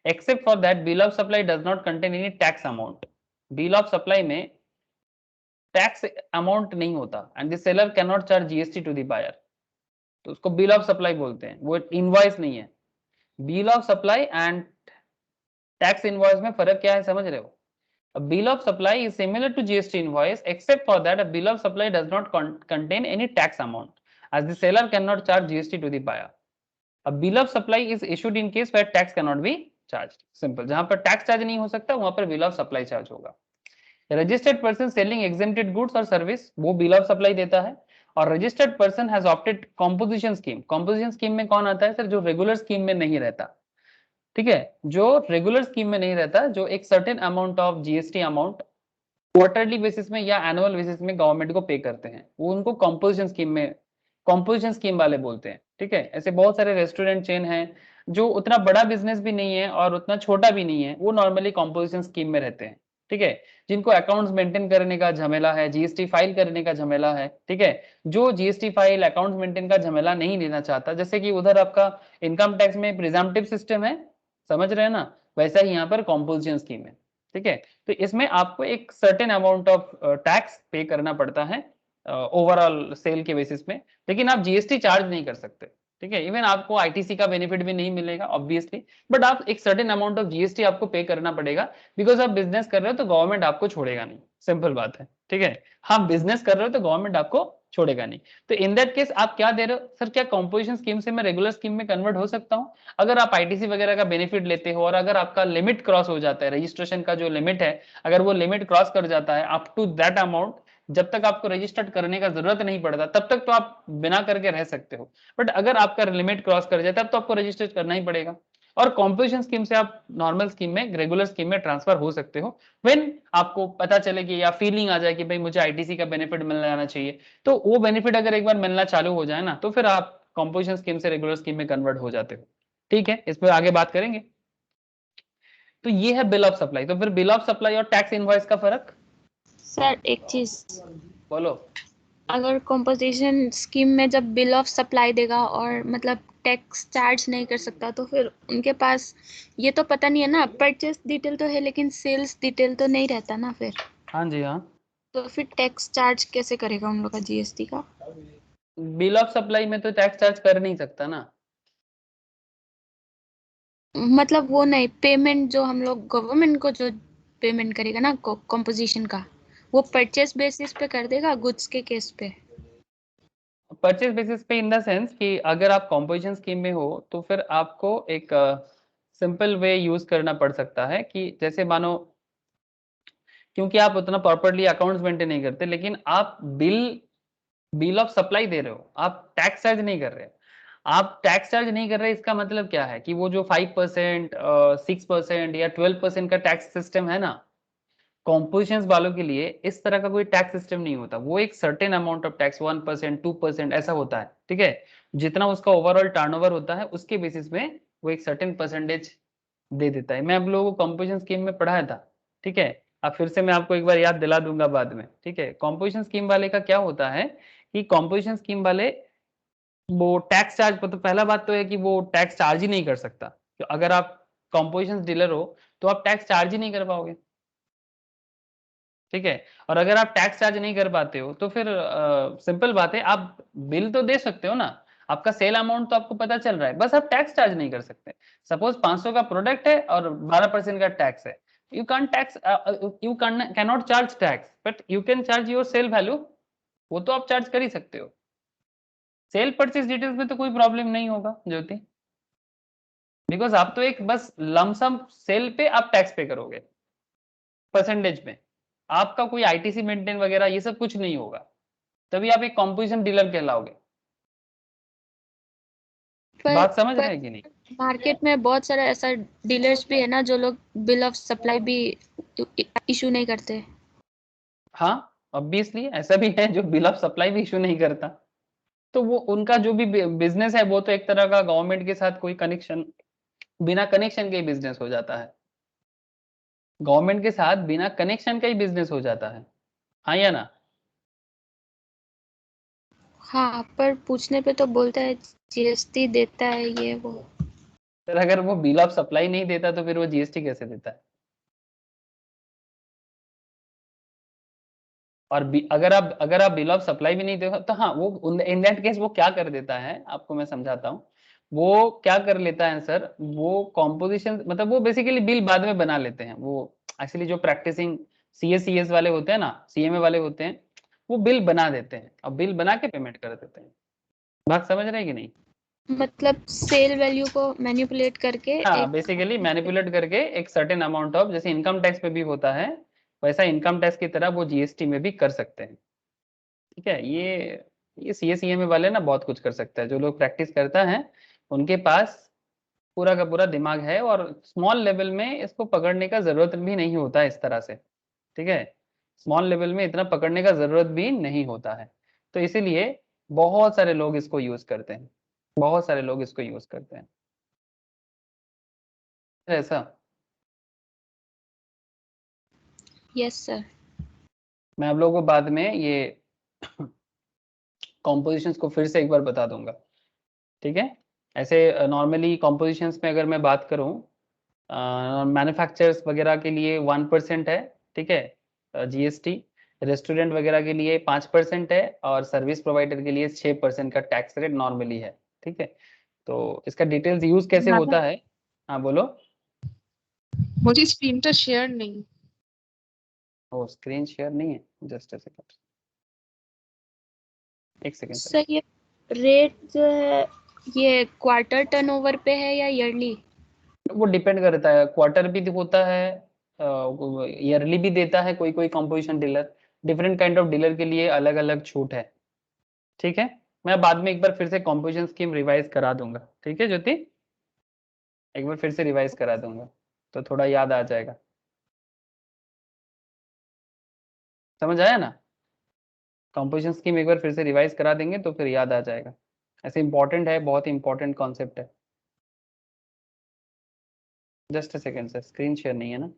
except for that bill of supply does not contain any tax amount. bill of supply में टैक्स अमाउंट नहीं होता and the seller can not charge GST to the buyer, तो उसको बिल ऑफ सप्लाई बोलते हैं, वो इनवॉइस नहीं है। Bill of supply and tax invoice में फर्क क्या है समझ रहे हो। A bill of supply is similar to GST invoice except for that a bill of supply does not contain any tax amount as the seller cannot charge GST to the buyer. A bill of supply is issued in case where tax cannot be charged. Simple. जहां पर टैक्स चार्ज नहीं हो सकता वहां पर बिल ऑफ सप्लाई चार्ज होगा। Registered person selling exempted goods और सर्विस वो बिल ऑफ सप्लाई देता है। और registered person has opted composition scheme, composition scheme में कौन आता है सर, जो रेगुलर स्कीम में नहीं रहता। ठीक है, जो रेगुलर स्कीम में नहीं रहता, जो एक certain amount of GST amount quarterly basis में या एनुअल बेसिस में गवर्नमेंट को पे करते हैं, वो उनको कॉम्पोजिशन स्कीम में, कॉम्पोजिशन स्कीम वाले बोलते हैं। ठीक है, ऐसे बहुत सारे रेस्टोरेंट चेन हैं जो उतना बड़ा बिजनेस भी नहीं है और उतना छोटा भी नहीं है, वो नॉर्मली कॉम्पोजिशन स्कीम में रहते हैं। ठीक है, जिनको अकाउंट्स मेंटेन करने का झमेला है, जीएसटी फाइल करने का झमेला है। ठीक है, जो जीएसटी फाइल अकाउंट्स मेंटेन का झमेला नहीं लेना चाहता, जैसे कि उधर आपका इनकम टैक्स में प्रिजम्पटिव सिस्टम है, समझ रहे हैं ना, वैसा ही यहाँ पर कॉम्पोजिशन स्कीम है। ठीक है, तो इसमें आपको एक सर्टेन अमाउंट ऑफ टैक्स पे करना पड़ता है ओवरऑल सेल के बेसिस में, लेकिन आप जीएसटी चार्ज नहीं कर सकते। ठीक है, इवन आपको आईटीसी का बेनिफिट भी नहीं मिलेगा ऑब्वियसली, बट आप एक सर्टेन अमाउंट ऑफ जीएसटी आपको पे करना पड़ेगा, बिकॉज आप बिजनेस कर रहे हो तो गवर्नमेंट आपको छोड़ेगा नहीं, सिंपल बात है। ठीक है, हाँ बिजनेस कर रहे हो तो गवर्नमेंट आपको छोड़ेगा नहीं। तो इन दैट केस आप क्या दे रहे हो सर, क्या कॉम्पोजिशन स्कीम से मैं रेगुलर स्कीम में कन्वर्ट हो सकता हूँ। अगर आप आईटीसी वगैरह का बेनिफिट लेते हो और अगर आपका लिमिट क्रॉस हो जाता है, रजिस्ट्रेशन का जो लिमिट है अगर वो लिमिट क्रॉस कर जाता है अप टू दैट अमाउंट, जब तक आपको रजिस्टर्ड करने का जरूरत नहीं पड़ता तब तक तो आप बिना करके रह सकते हो, बट अगर आपका लिमिट क्रॉस कर जाए तब तो आपको रजिस्टर करना ही पड़ेगा। और कॉम्पोजिशन स्कीम से आप नॉर्मल स्कीम में, रेगुलर स्कीम में ट्रांसफर हो सकते हो व्हेन आपको पता चले कि या फीलिंग आ जाए कि भाई मुझे आईटीसी का बेनिफिट मिल जाना चाहिए, तो वो बेनिफिट अगर एक बार मिलना चालू हो जाए ना तो फिर आप कॉम्पोजिशन स्कीम से रेगुलर स्कीम में कन्वर्ट हो जाते हो। ठीक है, इस पर आगे बात करेंगे। तो ये है बिल ऑफ सप्लाई। तो फिर बिल ऑफ सप्लाई और टैक्स इनवॉइस का फर्क। सर एक चीज, बोलो। अगर कॉम्पोजिशन स्कीम में जब बिल ऑफ सप्लाई देगा और मतलब टैक्स चार्ज नहीं कर सकता, तो फिर उनके पास ये तो पता नहीं है ना, परचेस डिटेल तो है लेकिन सेल्स डिटेल तो नहीं रहता ना फिर। हाँ जी हाँ, तो फिर टैक्स चार्ज कैसे करेगा उन लोग का जीएसटी का। बिल ऑफ सप्लाई में तो टैक्स चार्ज कर नहीं सकता ना। मतलब वो नहीं, पेमेंट जो हम लोग गवर्नमेंट को जो पेमेंट करेगा ना कॉम्पोजिशन का, वो परचेस बेसिस पे कर देगा गुड्स के केस पे। परचेज बेसिस पे इन द सेंस कि अगर आप कॉम्पोजिशन स्कीम में हो तो फिर आपको एक सिंपल वे यूज करना पड़ सकता है कि जैसे मानो, क्योंकि आप उतना प्रॉपर्ली अकाउंट्स मेंटेन नहीं करते, लेकिन आप बिल बिल ऑफ सप्लाई दे रहे हो, आप टैक्स चार्ज नहीं कर रहे। आप टैक्स चार्ज नहीं कर रहे, इसका मतलब क्या है कि वो जो 5%, 6% या 12% का टैक्स सिस्टम है ना, कॉम्पोजिशंस वालों के लिए इस तरह का कोई टैक्स सिस्टम नहीं होता। वो एक सर्टेन अमाउंट ऑफ टैक्स 1%, 2% ऐसा होता है, ठीक है। जितना उसका ओवरऑल टर्नओवर होता है उसके बेसिस में वो एक सर्टेन परसेंटेज दे देता है। मैं आप लोगों को कंपोजिशन स्कीम में पढ़ाया था, ठीक है। अब फिर से मैं आपको एक बार याद दिला दूंगा बाद में, ठीक है। कंपोजिशन स्कीम वाले का क्या होता है कि कंपोजिशन स्कीम वाले वो टैक्स चार्ज, तो पहला बात तो है कि वो टैक्स चार्ज ही नहीं कर सकता। तो अगर आप कंपोजिशन डीलर हो तो आप टैक्स चार्ज ही नहीं कर पाओगे, ठीक है। और अगर आप टैक्स चार्ज नहीं कर पाते हो तो फिर सिंपल बात है, आप बिल तो दे सकते हो ना, आपका सेल अमाउंट तो आपको पता चल रहा है, बस आप टैक्स चार्ज नहीं कर सकते। सपोज 500 का प्रोडक्ट है और 12% का टैक्स है, you can tax, you can not charge tax, but you can charge your sale value, वो तो आप चार्ज कर ही सकते हो। सेल परचेज डिटेल्स में तो कोई प्रॉब्लम नहीं होगा ज्योति, बिकॉज आप तो एक बस लमसम सेल पे आप टैक्स पे करोगे परसेंटेज में, आपका कोई आईटीसी मेंटेन वगैरह ये सब कुछ नहीं होगा, तभी आप एक कॉम्पोजिशन डीलर कहलाओगे। बात समझ रहे हैं कि नहीं? मार्केट में बहुत सारा ऐसा डीलर्स भी है ना जो लोग बिल ऑफ सप्लाई भी इशू नहीं करते। हाँ, ऑब्वियसली ऐसा भी है जो बिल ऑफ सप्लाई भी इशू नहीं करता। तो वो उनका जो भी बिजनेस है वो तो एक तरह का गवर्नमेंट के साथ कोई कनेक्शन, बिना कनेक्शन के ही बिजनेस हो जाता है, गवर्नमेंट के साथ बिना कनेक्शन का ही बिजनेस हो जाता है, हाँ या ना? हाँ, पर पूछने पे तो बोलता है जीएसटी देता है ये वो। फिर अगर वो बिल ऑफ सप्लाई नहीं देता तो फिर वो जीएसटी कैसे देता है? और अगर आप बिल ऑफ सप्लाई भी नहीं देखो तो हाँ, वो इन दैट केस वो क्या कर देता है आपको मैं समझाता हूँ। वो क्या कर लेता है सर, वो कॉम्पोजिशन मतलब वो बेसिकली बिल बाद में बना लेते हैं। वो एक्चुअली जो प्रैक्टिसिंग सीएस वाले होते हैं ना, सीएमए वाले होते हैं, वो बिल बना देते हैं और बिल बना के पेमेंट कर देते हैं। बात समझ रहे हैं कि नहीं? मतलब सेल वैल्यू को मैनिपुलेट करके हाँ, एक बेसिकली मैनिपुलेट करके एक सर्टेन अमाउंट ऑफ, जैसे इनकम टैक्स पे भी होता है वैसा इनकम टैक्स की तरह वो जीएसटी में भी कर सकते हैं, ठीक है। ये सीएसईएमए वाले ना बहुत कुछ कर सकता है, जो लोग प्रैक्टिस करता है उनके पास पूरा का पूरा दिमाग है, और स्मॉल लेवल में इसको पकड़ने का जरूरत भी नहीं होता है इस तरह से, ठीक है। स्मॉल लेवल में इतना पकड़ने का जरूरत भी नहीं होता है, तो इसीलिए बहुत सारे लोग इसको यूज करते हैं, बहुत सारे लोग इसको यूज करते हैं ऐसा। Yes sir. मैं आप लोगों को बाद में ये कॉम्पोजिशंस को फिर से एक बार बता दूंगा, ठीक है। ऐसे नॉर्मली कॉम्पोजिशंस में अगर मैं बात करूं, मैन्युफैक्चरर्स वगैरह के लिए 1% है, ठीक है जीएसटी। रेस्टोरेंट वगैरह के लिए 5% है, और सर्विस प्रोवाइडर के लिए 6% का टैक्स रेट नॉर्मली है, ठीक है। तो इसका डिटेल्स यूज कैसे होता है? हाँ बोलो। मुझे स्क्रीन तो शेयर नहीं। ओ, स्क्रीन शेयर नहीं है, जस्ट अ सेकंड, एक सेकंड सर। सर ये रेट जो है ये क्वार्टर टर्नओवर पे है या ईयरली? वो डिपेंड करता है, क्वार्टर भी होता है, ईयरली भी देता है कोई कोई composition dealer. Different kind of dealer के लिए अलग अलग छूट है, ठीक है। मैं बाद में एक बार फिर से कंपोजिशन स्कीम रिवाइज करा दूंगा, ठीक है ज्योति, एक बार फिर से रिवाइज करा दूंगा तो थोड़ा याद आ जाएगा। समझ आया ना? कंपोजिशन स्कीम एक बार फिर से रिवाइज करा देंगे तो फिर याद आ जाएगा। ऐसे इंपॉर्टेंट है, बहुत इंपॉर्टेंट कॉन्सेप्ट है। Just a second sir, screen share नहीं है ना?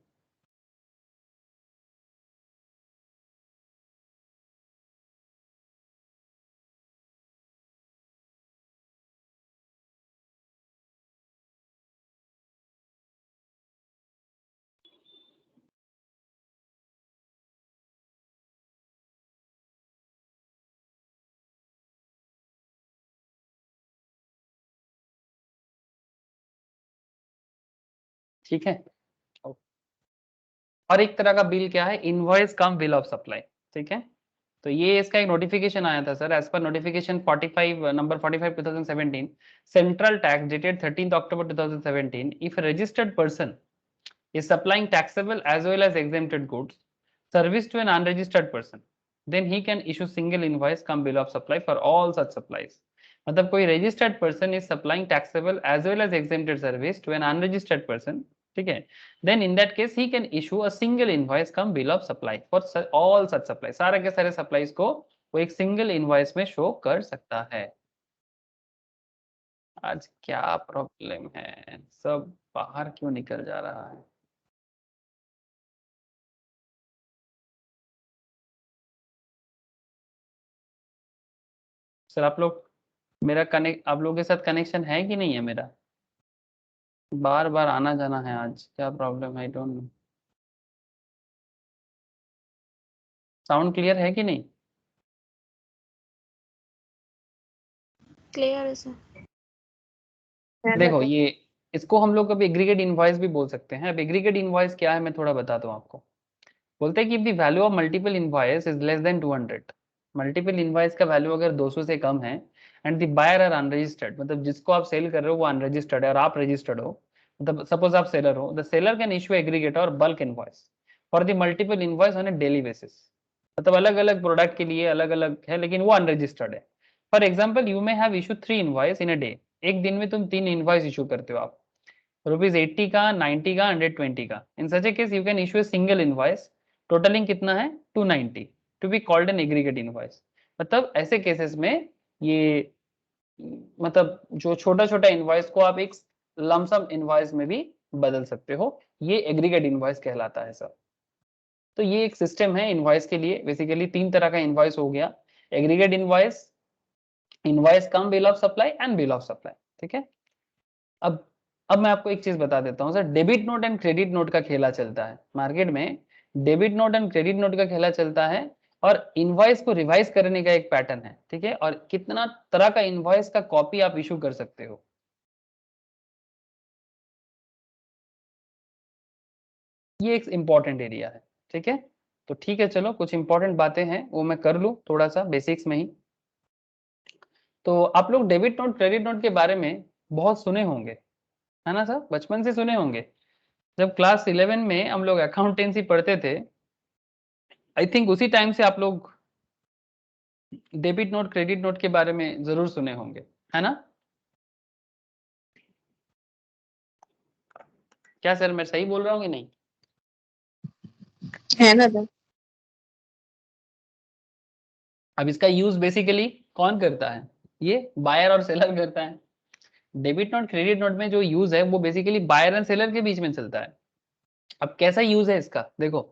ठीक है। और एक तरह का बिल क्या है, invoice cum bill of supply, ठीक है। तो ये इसका एक नोटिफिकेशन आया था sir, as per notification 45 number 45 2017, central tax dated 13 October 2017, if a registered person is supplying taxable as well as exempted goods service to an unregistered person, then he can issue single invoice come bill of supply for all such supplies. मतलब कोई registered person is supplying taxable as well as exempted service to an unregistered person, ठीक है, then in that case he can issue a single invoice come bill of supply for all such supplies. सारे के सारे supplies को वो एक single invoice में show कर सकता है. आज क्या प्रॉब्लम है, सब बाहर क्यों निकल जा रहा है? सर आप लोग मेरा कनेक्ट, आप लोगों के साथ कनेक्शन है कि नहीं है मेरा? बार बार आना जाना है, आज क्या प्रॉब्लम है, I don't know. Sound clear है कि नहीं? क्लियर है सर. देखो ये इसको हम लोग कभी एग्रीगेट इनवॉइस भी बोल सकते हैं. अब एग्रीगेट इनवॉइस क्या है मैं थोड़ा बताता हूँ आपको. बोलते हैं कि the value of multiple invoice is less than 200. Multiple invoice का वैल्यू अगर 200 से कम है and the buyer are unregistered, मतलब जिसको आप सेल कर रहे हो वो अनरजिस्टर्ड है और आप रजिस्टर्ड हो, मतलब सपोज आप सेलर हो, the seller can issue aggregate और bulk invoice for the multiple invoice on a daily basis. मतलब अलग अलग प्रोडक्ट के लिए अलग अलग है लेकिन वो अनरजिस्टर्ड है. For example you may have issue 3 invoice in a day. एक दिन में तुम 3 इनवॉइस इशू करते हो आप, ₹80 का, 90 का, 120 का. In such a case you can issue a single invoice totalling कितना है 290 to be called an aggregate invoice. मतलब ऐसे केसेस में ये मतलब जो छोटा छोटा इनवॉइस को आप एक लमसम इनवॉइस में भी बदल सकते हो, ये एग्रीगेट इनवॉइस कहलाता है सर. तो ये एक सिस्टम है इनवॉइस के लिए. बेसिकली 3 तरह का इनवॉइस हो गया, aggregate invoice, invoice cum bill of supply and bill of supply. ठीक है, अब मैं आपको एक चीज बता देता हूँ sir. Debit note and credit note का खेला चलता है मार्केट में. Debit note and credit note का खेला चलता है और इनवॉइस को रिवाइज करने का एक पैटर्न है. ठीक है, और कितना तरह का इनवॉइस का कॉपी आप इशू कर सकते हो, ये एक इंपॉर्टेंट एरिया है. ठीक है, तो ठीक है, चलो कुछ इंपॉर्टेंट बातें हैं वो मैं कर लूँ थोड़ा सा बेसिक्स में ही. तो आप लोग डेबिट नोट क्रेडिट नोट के बारे में बहुत सुने होंगे, है ना सर? बचपन से सुने होंगे. जब क्लास 11 में हम लोग अकाउंटेंसी पढ़ते थे, आई थिंक उसी टाइम से आप लोग डेबिट नोट क्रेडिट नोट के बारे में जरूर सुने होंगे, है ना? क्या सर मैं सही बोल रहा हूँ कि नहीं? है ना सर. अब इसका यूज बेसिकली कौन करता है? ये बायर और सेलर करता है. डेबिट नोट क्रेडिट नोट में जो यूज है वो बेसिकली बायर एंड सेलर के बीच में चलता है. अब कैसा यूज है इसका देखो,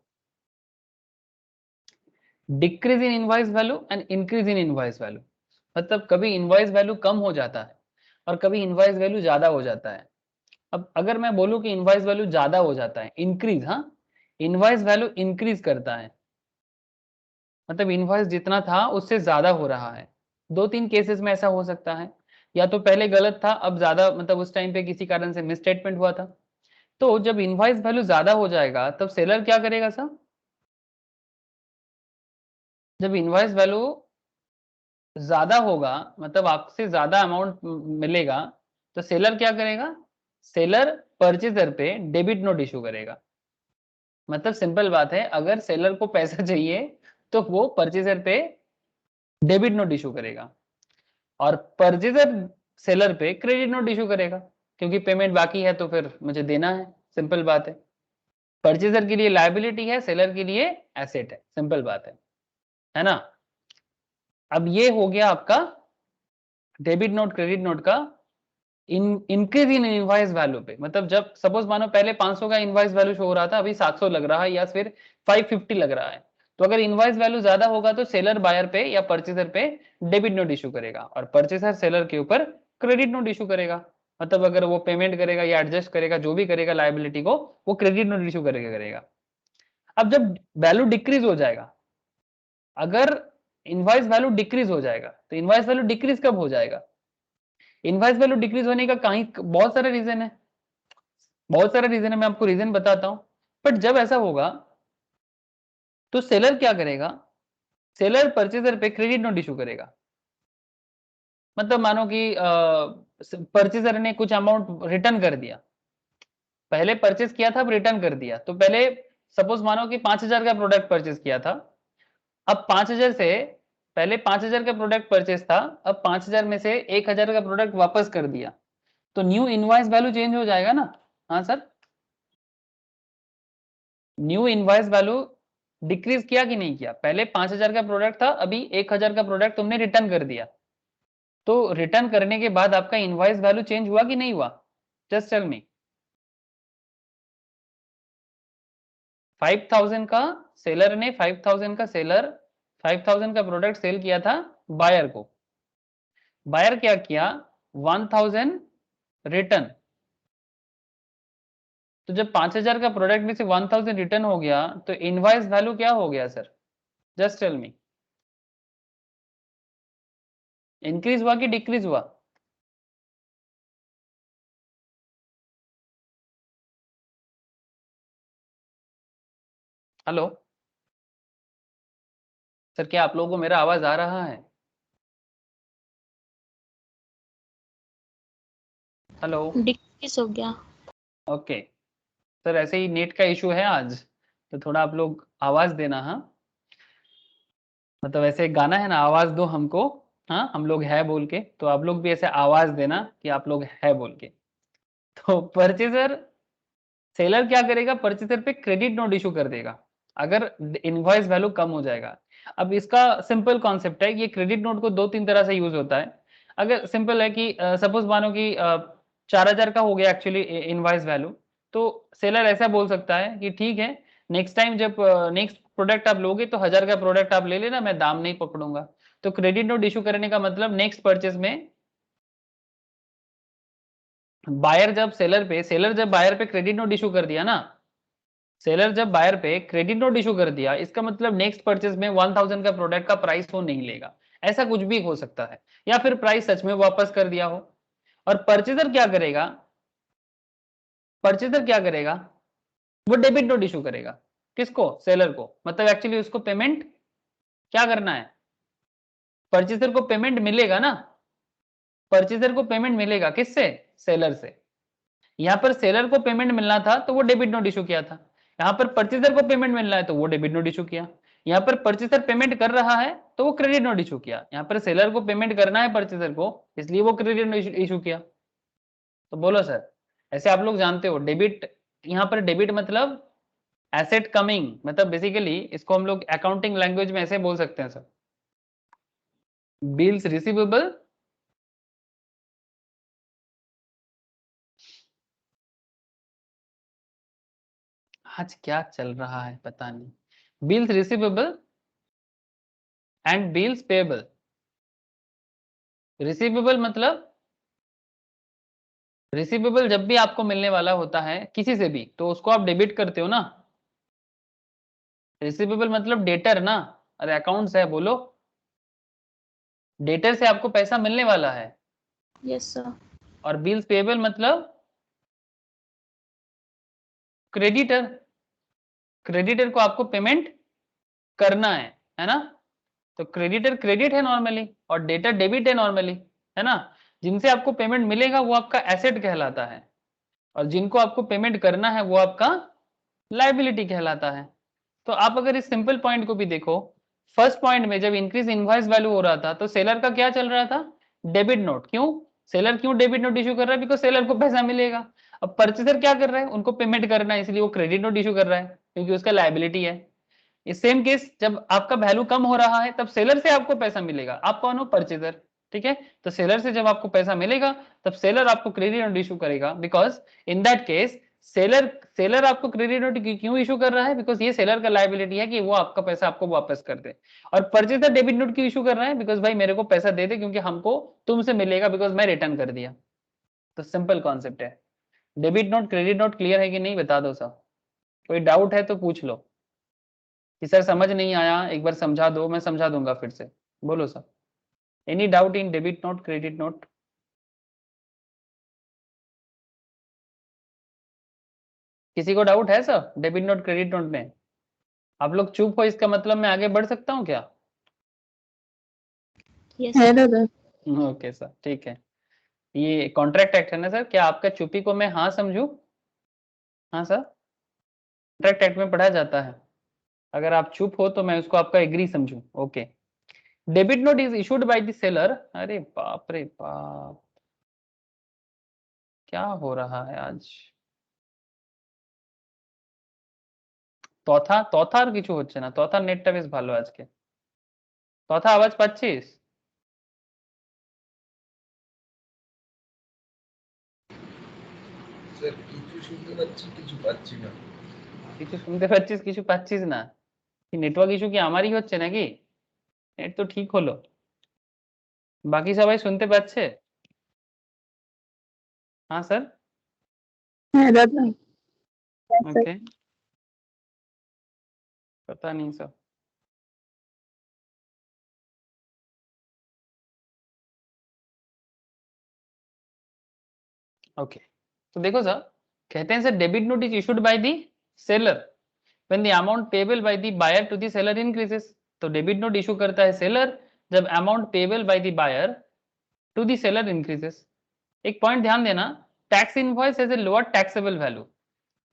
decrease in invoice value and increase in invoice value. मतलब कभी इनवॉइस वैल्यू कम हो जाता है और कभी इनवॉइस वैल्यू ज्यादा हो जाता है. अब अगर मैं बोलूं कि इनवॉइस वैल्यू ज्यादा हो जाता है, इंक्रीज, हाँ, इनवॉइस वैल्यू इंक्रीज करता है, मतलब इनवॉइस जितना था उससे ज्यादा हो रहा है. 2-3 केसेस में ऐसा हो सकता है, या तो पहले गलत था अब ज्यादा, मतलब उस टाइम पे किसी कारण से मिसस्टेटमेंट हुआ था. तो जब इनवॉइस वैल्यू ज्यादा हो जाएगा तब सेलर क्या करेगा सर? जब इनवॉइस वैल्यू ज्यादा होगा, मतलब आपसे ज्यादा अमाउंट मिलेगा, तो सेलर क्या करेगा? सेलर परचेजर पे डेबिट नोट इशू करेगा. मतलब सिंपल बात है, अगर सेलर को पैसा चाहिए तो वो परचेजर पे डेबिट नोट इशू करेगा और परचेजर सेलर पे क्रेडिट नोट इशू करेगा, क्योंकि पेमेंट बाकी है तो फिर मुझे देना है. सिंपल बात है, परचेजर के लिए लायबिलिटी है, सेलर के लिए एसेट है. सिंपल बात है ना? अब ये हो गया आपका डेबिट नोट क्रेडिट नोट का इंक्रीज इन इनवॉइस वैल्यू पे. मतलब जब सपोज मानो पहले 500 का इनवॉइस वैल्यू शो हो रहा था, अभी 700 लग रहा है या फिर 550 लग रहा है, तो अगर इनवॉइस वैल्यू ज्यादा होगा तो सेलर बायर पे या परचेजर पे डेबिट नोट इशू करेगा और परचेजर सेलर के ऊपर क्रेडिट नोट इशू करेगा. मतलब अगर वो पेमेंट करेगा या एडजस्ट करेगा, जो भी करेगा लायबिलिटी को, वो क्रेडिट नोट इशू करेगा. अब जब वैल्यू डिक्रीज हो जाएगा, अगर इनवॉइस वैल्यू डिक्रीज हो जाएगा, तो इनवॉइस वैल्यू डिक्रीज कब हो जाएगा? इनवॉइस वैल्यू डिक्रीज होने का कहीं बहुत सारे रीजन है, बहुत सारे रीजन है, मैं आपको रीजन बताता हूं. बट जब ऐसा होगा तो सेलर क्या करेगा? सेलर परचेजर पे क्रेडिट नोट इशू करेगा. मतलब मानो कि परचेजर ने कुछ अमाउंट रिटर्न कर दिया, पहले परचेज किया था अब रिटर्न कर दिया. तो पहले सपोज मानो कि 5,000 का प्रोडक्ट परचेज किया था, अब 5000 से पहले 5000 का प्रोडक्ट परचेस था, अब 5000 में से 1000 का प्रोडक्ट वापस कर दिया, तो न्यू इनवॉइस वैल्यू चेंज हो जाएगा ना? हाँ sir, new invoice value decrease किया कि नहीं किया? पहले 5000 का प्रोडक्ट था, अभी 1000 का प्रोडक्ट तुमने रिटर्न कर दिया, तो रिटर्न करने के बाद आपका इनवॉइस वैल्यू चेंज हुआ कि नहीं हुआ? जस्ट टेल मी। 5000 का सेलर ने 5000 का प्रोडक्ट सेल किया था बायर को, बायर क्या किया? 1000 रिटर्न। तो जब 5000 का प्रोडक्ट में से 1000 रिटर्न हो गया, तो इनवॉइस वैल्यू क्या हो गया sir? Just tell me. Increase हुआ कि डिक्रीज हुआ? हेलो सर, क्या आप लोगों को मेरा आवाज आ रहा है? हेलो, डिक्रीज हो गया। ओके सर, ऐसे ही नेट का इशू है आज, तो थोड़ा आप लोग आवाज देना। हाँ, मतलब ऐसे गाना है ना, आवाज दो हमको, हाँ हम लोग है बोल के, तो आप लोग भी ऐसे आवाज देना कि आप लोग है बोल के। तो परचेजर, सेलर क्या करेगा? परचेजर पे क्रेडिट नोट इशू कर देगा अगर इनवॉइस वैल्यू कम हो जाएगा। अब इसका सिंपल कॉन्सेप्ट है, ये क्रेडिट नोट को 2-3 तरह से यूज होता है। अगर सिंपल है कि सपोज मानो कि 4000 का हो गया एक्चुअली इनवॉइस वैल्यू, तो सेलर ऐसा बोल सकता है कि ठीक है, नेक्स्ट टाइम जब नेक्स्ट प्रोडक्ट आप लोगे तो 1000 का प्रोडक्ट आप ले लेना, मैं दाम नहीं पकड़ूंगा। तो क्रेडिट नोट इशू करने का मतलब नेक्स्ट परचेज में बायर जब सेलर जब बायर पे क्रेडिट नोट इशू कर दिया ना, सेलर जब बायर पे क्रेडिट नोट इशू कर दिया, इसका मतलब नेक्स्ट परचेज में 1000 का प्रोडक्ट का प्राइस वो नहीं लेगा। ऐसा कुछ भी हो सकता है, या फिर प्राइस सच में वापस कर दिया हो। और परचेजर क्या करेगा? परचेजर क्या करेगा? वो डेबिट नोट इशू करेगा। किसको? सेलर को। मतलब एक्चुअली उसको पेमेंट क्या करना है? परचेजर को पेमेंट मिलेगा ना, परचेजर को पेमेंट मिलेगा किससे? सेलर से। यहाँ पर सेलर को पेमेंट मिलना था तो वो डेबिट नोट इशू किया था, यहाँ पर परचेजर को पेमेंट मिलना है तो वो डेबिट नोट इशू किया। यहाँ पर परचेजर पेमेंट कर रहा है तो वो क्रेडिट नोट इशू किया। यहाँ पर सेलर को पेमेंट करना है परचेजर को, इसलिए वो क्रेडिट नोट इशू किया। तो बोलो सर, ऐसे आप लोग जानते हो डेबिट, यहाँ पर डेबिट मतलब एसेट कमिंग, मतलब बेसिकली इसको हम लोग अकाउंटिंग लैंग्वेज में ऐसे बोल सकते हैं सर, बिल्स रिसीवेबल आज क्या चल रहा है पता नहीं, bills receivable and bills payable. Receivable मतलब रिसीवेबल जब भी आपको मिलने वाला होता है किसी से भी, तो उसको आप डेबिट करते हो ना। रिसीवेबल मतलब डेटर ना, अरे अकाउंट्स है बोलो, डेटर से आपको पैसा मिलने वाला है। Yes sir. और बिल्स पेएबल मतलब क्रेडिटर, क्रेडिटर को आपको पेमेंट करना है ना? तो क्रेडिटर क्रेडिट है नॉर्मली और डेटर डेबिट है नॉर्मली, है ना? जिनसे आपको पेमेंट मिलेगा वो आपका एसेट कहलाता है, और जिनको आपको पेमेंट करना है वो आपका लायबिलिटी कहलाता है। तो आप अगर इस सिंपल पॉइंट को भी देखो, फर्स्ट पॉइंट में जब इंक्रीज इनवॉइस वैल्यू हो रहा था तो सेलर का क्या चल रहा था? Debit note. क्यों? सेलर क्यों डेबिट नोट इशू कर रहा है? बिकॉज सेलर को पैसा मिलेगा। अब परचेजर क्या कर रहा है? उनको पेमेंट करना है, इसलिए वो क्रेडिट नोट इशू कर रहा है क्योंकि उसका लायबिलिटी है। इस सेम केस जब आपका वैल्यू कम हो रहा है तब सेलर से आपको पैसा मिलेगा। आप कौन हो? परचेजर, ठीक है? तो सेलर से जब आपको पैसा मिलेगा तब सेलर आपको क्रेडिट नोट इशू करेगा, because in that case seller आपको क्रेडिट नोट क्यों इशू कर रहा है? बिकॉज ये सेलर का लायबिलिटी है कि वो आपका पैसा आपको वापस कर दे। और परचेजर डेबिट नोट क्यों इशू कर रहा है? बिकॉज भाई मेरे को पैसा दे दे क्योंकि हमको तुमसे मिलेगा, बिकॉज मैं रिटर्न कर दिया। तो सिंपल कॉन्सेप्ट है। Debit note credit note clear है कि नहीं बता दो सर, कोई डाउट है तो पूछ लो कि सर समझ नहीं आया, एक बार समझा दो, मैं समझा दूंगा फिर से। बोलो sir, any doubt in debit note credit note? किसी को डाउट है sir debit note credit note में? आप लोग चुप हो, इसका मतलब मैं आगे बढ़ सकता हूँ क्या? यस है सर। दादा। ओके सर, ठीक है। ये कॉन्ट्रैक्ट एक्ट है ना सर, क्या आपका चुप्पी को मैं हाँ समझू? हाँ सर, कॉन्ट्रैक्ट एक्ट में पढ़ा जाता है। अगर आप चुप हो तो मैं उसको आपका एग्री समझूं। Okay, debit note is issued by the seller. अरे बाप रे बाप, क्या हो रहा है आज। তথার কিছু হচ্ছে না, তথার নেটটা বেশ ভালো আজকে। তথা আওয়াজ পাচ্ছিস? স্যার কিছু শুনতে পাচ্ছি, কিছু পাচ্ছি না। কিছু শুনতে পাচ্ছিস, কিছু পাচ্ছিস না? কি নেটওয়ার্ক ইস্যু কি আমারই হচ্ছে নাকি? নেট তো ঠিক হলো, বাকি সবাই শুনতে পাচ্ছে? हाँ सर। হ্যাঁ দাদা। ओके, पता नहीं सर। ओके, तो देखो सर, कहते हैं sir debit note is issued by the seller when the amount payable by the buyer to the seller increases. तो डेबिट नोट इशू करता है सेलर जब amount payable by the buyer to the seller increases. एक पॉइंट ध्यान देना, tax invoice has a lower taxable value.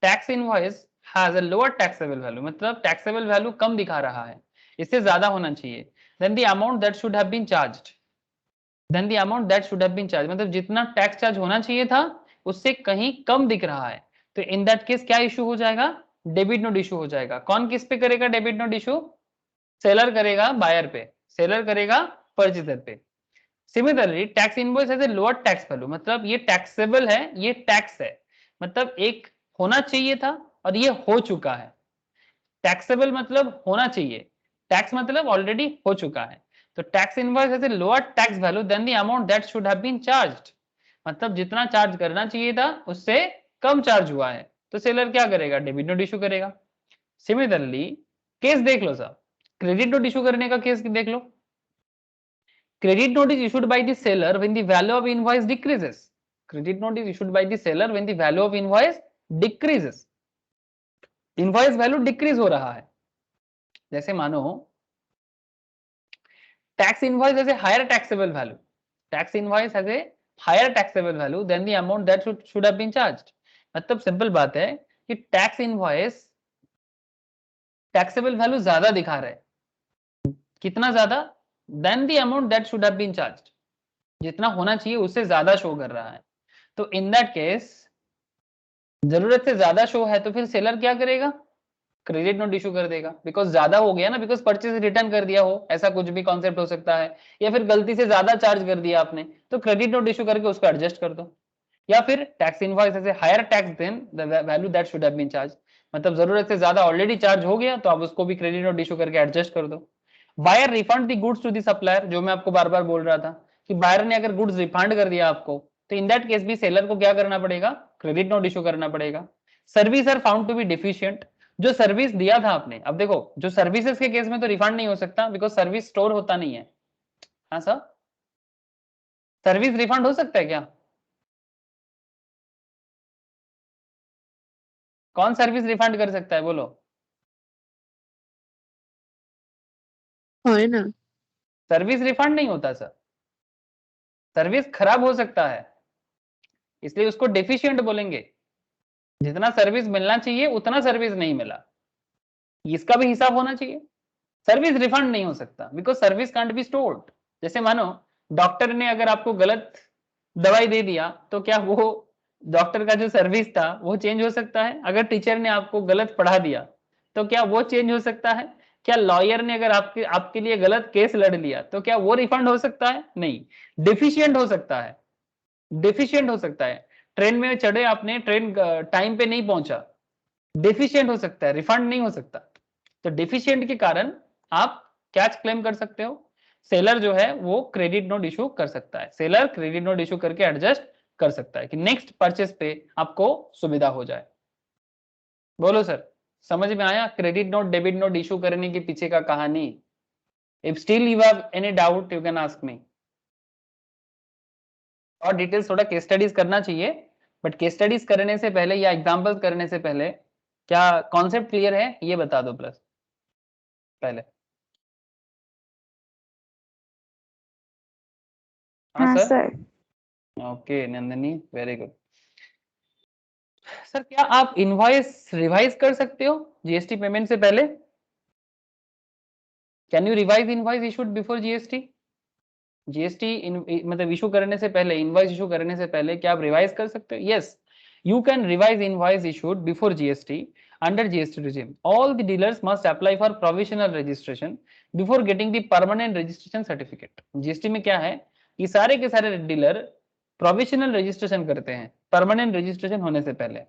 Tax invoice has a lower taxable value, मतलब टैक्सेबल वैल्यू कम दिखा रहा है, इससे ज्यादा होना चाहिए। Then the amount that should have been charged, than the amount that should have been charge, मतलब जितना टैक्स चार्ज होना चाहिए था उससे कहीं कम दिख रहा है। तो इन दैट केस क्या इशू हो जाएगा? डेबिट नोट इशू हो जाएगा। कौन किस पे करेगा डेबिट नोट इशू? सेलर करेगा बायर पे, सेलर करेगा परचेजर पे। Similarly tax invoice has a lower tax value, मतलब ये टैक्सेबल है, ये टैक्स है, मतलब एक होना चाहिए था और ये हो चुका है। टैक्सेबल मतलब होना चाहिए, टैक्स मतलब ऑलरेडी हो चुका है। तो tax invoice has a lower tax value than the amount that should have been charged, मतलब जितना चार्ज करना चाहिए था उससे कम चार्ज हुआ है, तो सेलर क्या करेगा? डेबिट नोट इशू करेगा। सिमिलरली केस देख लो सर, क्रेडिट नोट इशू करने का केस देख लो। Credit note is issued by the seller when the value of invoice decreases. Credit note is issued by the seller when the value of invoice decreases. Invoice value decrease हो रहा है, जैसे मानो tax invoice has a higher taxable value, tax invoice has a higher taxable value than the amount that should have been charged। मतलब सिंपल बात है कि टैक्स इनवॉइस टैक्सेबल वैल्यू ज्यादा दिखा रहा है। कितना ज्यादा? Than the amount that should have been charged, जितना होना चाहिए उससे ज्यादा शो कर रहा है। तो इन दैट केस जरूरत से ज्यादा शो है तो फिर सेलर क्या करेगा? क्रेडिट नोट इशू कर देगा, बिकॉज ज्यादा हो गया ना, बिकॉज परचेज रिटर्न कर दिया हो, ऐसा कुछ भी कॉन्सेप्ट हो सकता है, या फिर गलती से ज्यादा चार्ज कर दिया आपने, तो क्रेडिट नोट इशू करके उसको एडजस्ट कर दो। या फिर टैक्स इनवॉइस ऐसे higher tax than the value that should have been charge, मतलब जरूरत से ज्यादा ऑलरेडी चार्ज हो गया तो आप उसको भी क्रेडिट नोट इशू करके एडजस्ट कर दो। Buyer refund the goods to the supplier, जो मैं आपको बार बार बोल रहा था कि बायर ने अगर गुड्स रिफंड कर दिया आपको, तो इन दैट केस भी सेलर को क्या करना पड़ेगा? क्रेडिट नोट इशू करना पड़ेगा। Service are found to be deficient, जो सर्विस दिया था आपने, अब देखो जो सर्विसेज के केस में तो रिफंड नहीं हो सकता बिकॉज सर्विस स्टोर होता नहीं है। हाँ सर, सर्विस रिफंड हो सकता है क्या? कौन सर्विस रिफंड कर सकता है बोलो? হয় না। सर्विस रिफंड नहीं होता सर, सर्विस खराब हो सकता है, इसलिए उसको डेफिशिएंट बोलेंगे। जितना सर्विस मिलना चाहिए उतना सर्विस नहीं मिला, इसका भी हिसाब होना चाहिए। सर्विस रिफंड नहीं हो सकता because service can't be stored. जैसे मानो डॉक्टर ने अगर आपको गलत दवाई दे दिया तो क्या वो डॉक्टर का जो सर्विस था वो चेंज हो सकता है? अगर टीचर ने आपको गलत पढ़ा दिया तो क्या वो चेंज हो सकता है? क्या लॉयर ने अगर आपके लिए गलत केस लड़ लिया तो क्या वो रिफंड हो सकता है? नहीं, डिफिशियंट हो सकता है, डिफिशियंट हो सकता है। ट्रेन में चढ़े आपने, ट्रेन टाइम पे नहीं पहुंचा, डिफिशियंट हो सकता है, रिफंड नहीं हो सकता। तो डिफिशियंट के कारण आप क्या क्लेम कर सकते हो? सेलर जो है वो क्रेडिट नोट इशू कर सकता है, सेलर क्रेडिट नोट इशू करके एडजस्ट कर सकता है कि नेक्स्ट परचेस पे आपको सुविधा हो जाए। बोलो सर, समझ में आया credit note debit note issue करने के पीछे का कहानी? If still you have any doubt you can ask me. और डिटेल्स थोड़ा केस स्टडीज करना चाहिए, बट केस स्टडीज करने से पहले या एग्जांपल्स करने से पहले क्या कॉन्सेप्ट क्लियर है ये बता दो प्लस पहले। हाँ sir. Okay Nandini, very good. Sir क्या आप इनवॉइस रिवाइज कर सकते हो जीएसटी पेमेंट से पहले? Can you revise invoice issued before GST? GST मतलब इशू करने से पहले, इनवॉइस इशू करने से पहले क्या आप रिवाइज कर सकते हो? Yes, you can revise invoice issued before GST under GST regime. All the dealers must apply for provisional registration before getting the permanent registration certificate. GST में क्या है कि सारे के सारे डीलर प्रोविजनल रजिस्ट्रेशन करते हैं परमानेंट रजिस्ट्रेशन होने से पहले।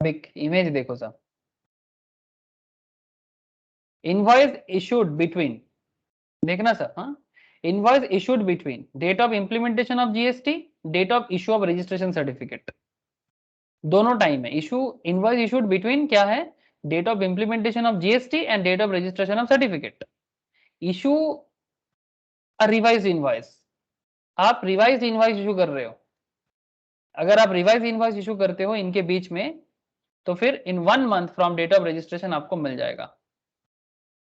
एक इमेज देखो साहब, इनवॉइस इशूड बिटवीन, देखना सर, हाँ, invoice issued between date of implementation of GST, date of issue of registration certificate, दोनों टाइम है। इशू इनवॉइस इशूड बिटवीन क्या है? Date of implementation of GST and date of registration of certificate. Issue a revise invoice, आप रिवाइज इनवॉइस इशू कर रहे हो, अगर आप रिवाइज इनवॉइस इशू करते हो इनके बीच में, तो फिर in 1 month from date of registration आपको मिल जाएगा,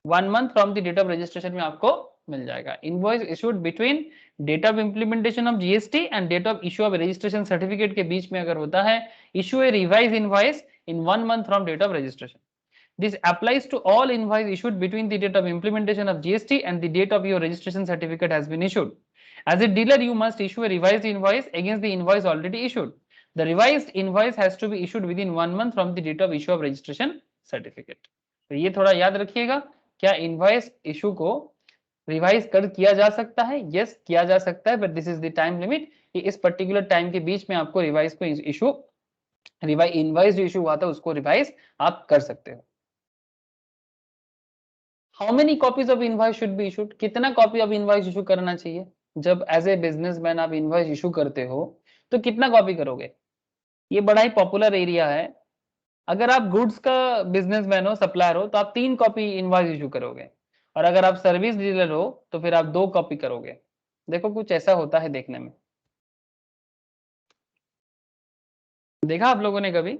1 month from the date of registration में आपको मिल जाएगा। Invoice issued between date of implementation of GST and date of issue of registration certificate के बीच में अगर होता है, issue a revise invoice in 1 month from date of registration. This applies to all invoice issued between the date of implementation of GST and the date of your registration certificate has been issued. As a dealer, you must issue a revised invoice against the invoice already issued. The revised invoice has to be issued within 1 month from the date of issue of registration certificate. तो ये थोड़ा याद रखिएगा, क्या इनवॉइस इशू को रिवाइज कर किया जा सकता है? यस, किया जा सकता है, but this is the time limit, इस पर्टिकुलर टाइम के बीच में आपको रिवाइज को इशू, रिवाइज इनवॉइस जो इशू हुआ था उसको रिवाइज आप कर सकते हो। How many copies of invoice should be issued? कितना कॉपी ऑफ इनवॉइस इशू करना चाहिए? जब एज ए बिजनेसमैन आप इनवॉइस इशू करते हो तो कितना कॉपी करोगे? ये बड़ा ही पॉपुलर एरिया है। अगर आप गुड्स का बिजनेसमैन हो, सप्लायर हो, तो आप 3 कॉपी इनवॉइस इशू करोगे, और अगर आप सर्विस डीलर हो तो फिर आप 2 कॉपी करोगे। देखो कुछ ऐसा होता है देखने में, देखा आप लोगों ने कभी?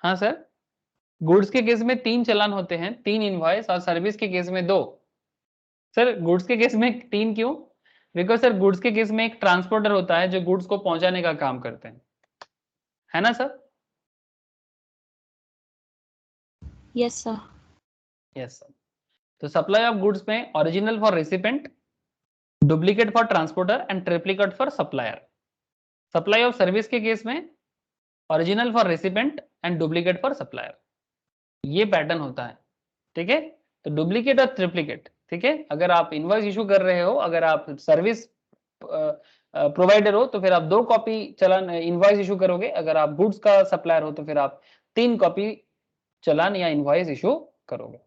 हाँ सर, गुड्स के केस में 3 चालान होते हैं, 3 इनवॉइस, और सर्विस के केस में 2। सर गुड्स के केस में 3 क्यों? बिकॉज सर गुड्स के केस में एक ट्रांसपोर्टर होता है जो गुड्स को पहुंचाने का काम करते हैं, है ना sir? Yes sir. Yes sir. तो सप्लाई ऑफ गुड्स में original for recipient, duplicate for transporter and triplicate for supplier. Supply of service के केस में original for recipient and duplicate for supplier, ये पैटर्न होता है, ठीक है? तो डुप्लीकेट और ट्रिप्लीकेट, ठीक है? अगर आप इनवॉइस इशू कर रहे हो, अगर आप सर्विस प्रोवाइडर हो तो फिर आप 2 कॉपी चालान इनवॉइस इशू करोगे, अगर आप गुड्स का सप्लायर हो तो फिर आप 3 कॉपी चालान या इनवॉइस इशू करोगे।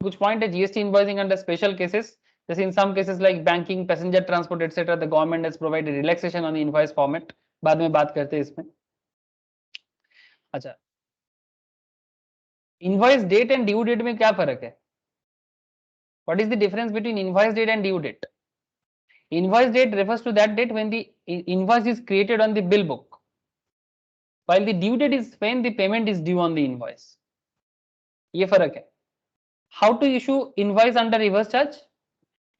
कुछ पॉइंट है GST invoicing under special cases, जैसे in some cases like banking, passenger transport etcetera, the government has provided relaxation on the invoice format. बाद में बात करते हैं इसमें। अच्छा, invoice date and due date में क्या फर्क है? What is the difference between invoice date and due date? Invoice date refers to that date when the invoice is created on the bill book, while the due date is when the payment is due on the invoice. ये फर्क है। How to issue invoice under reverse charge?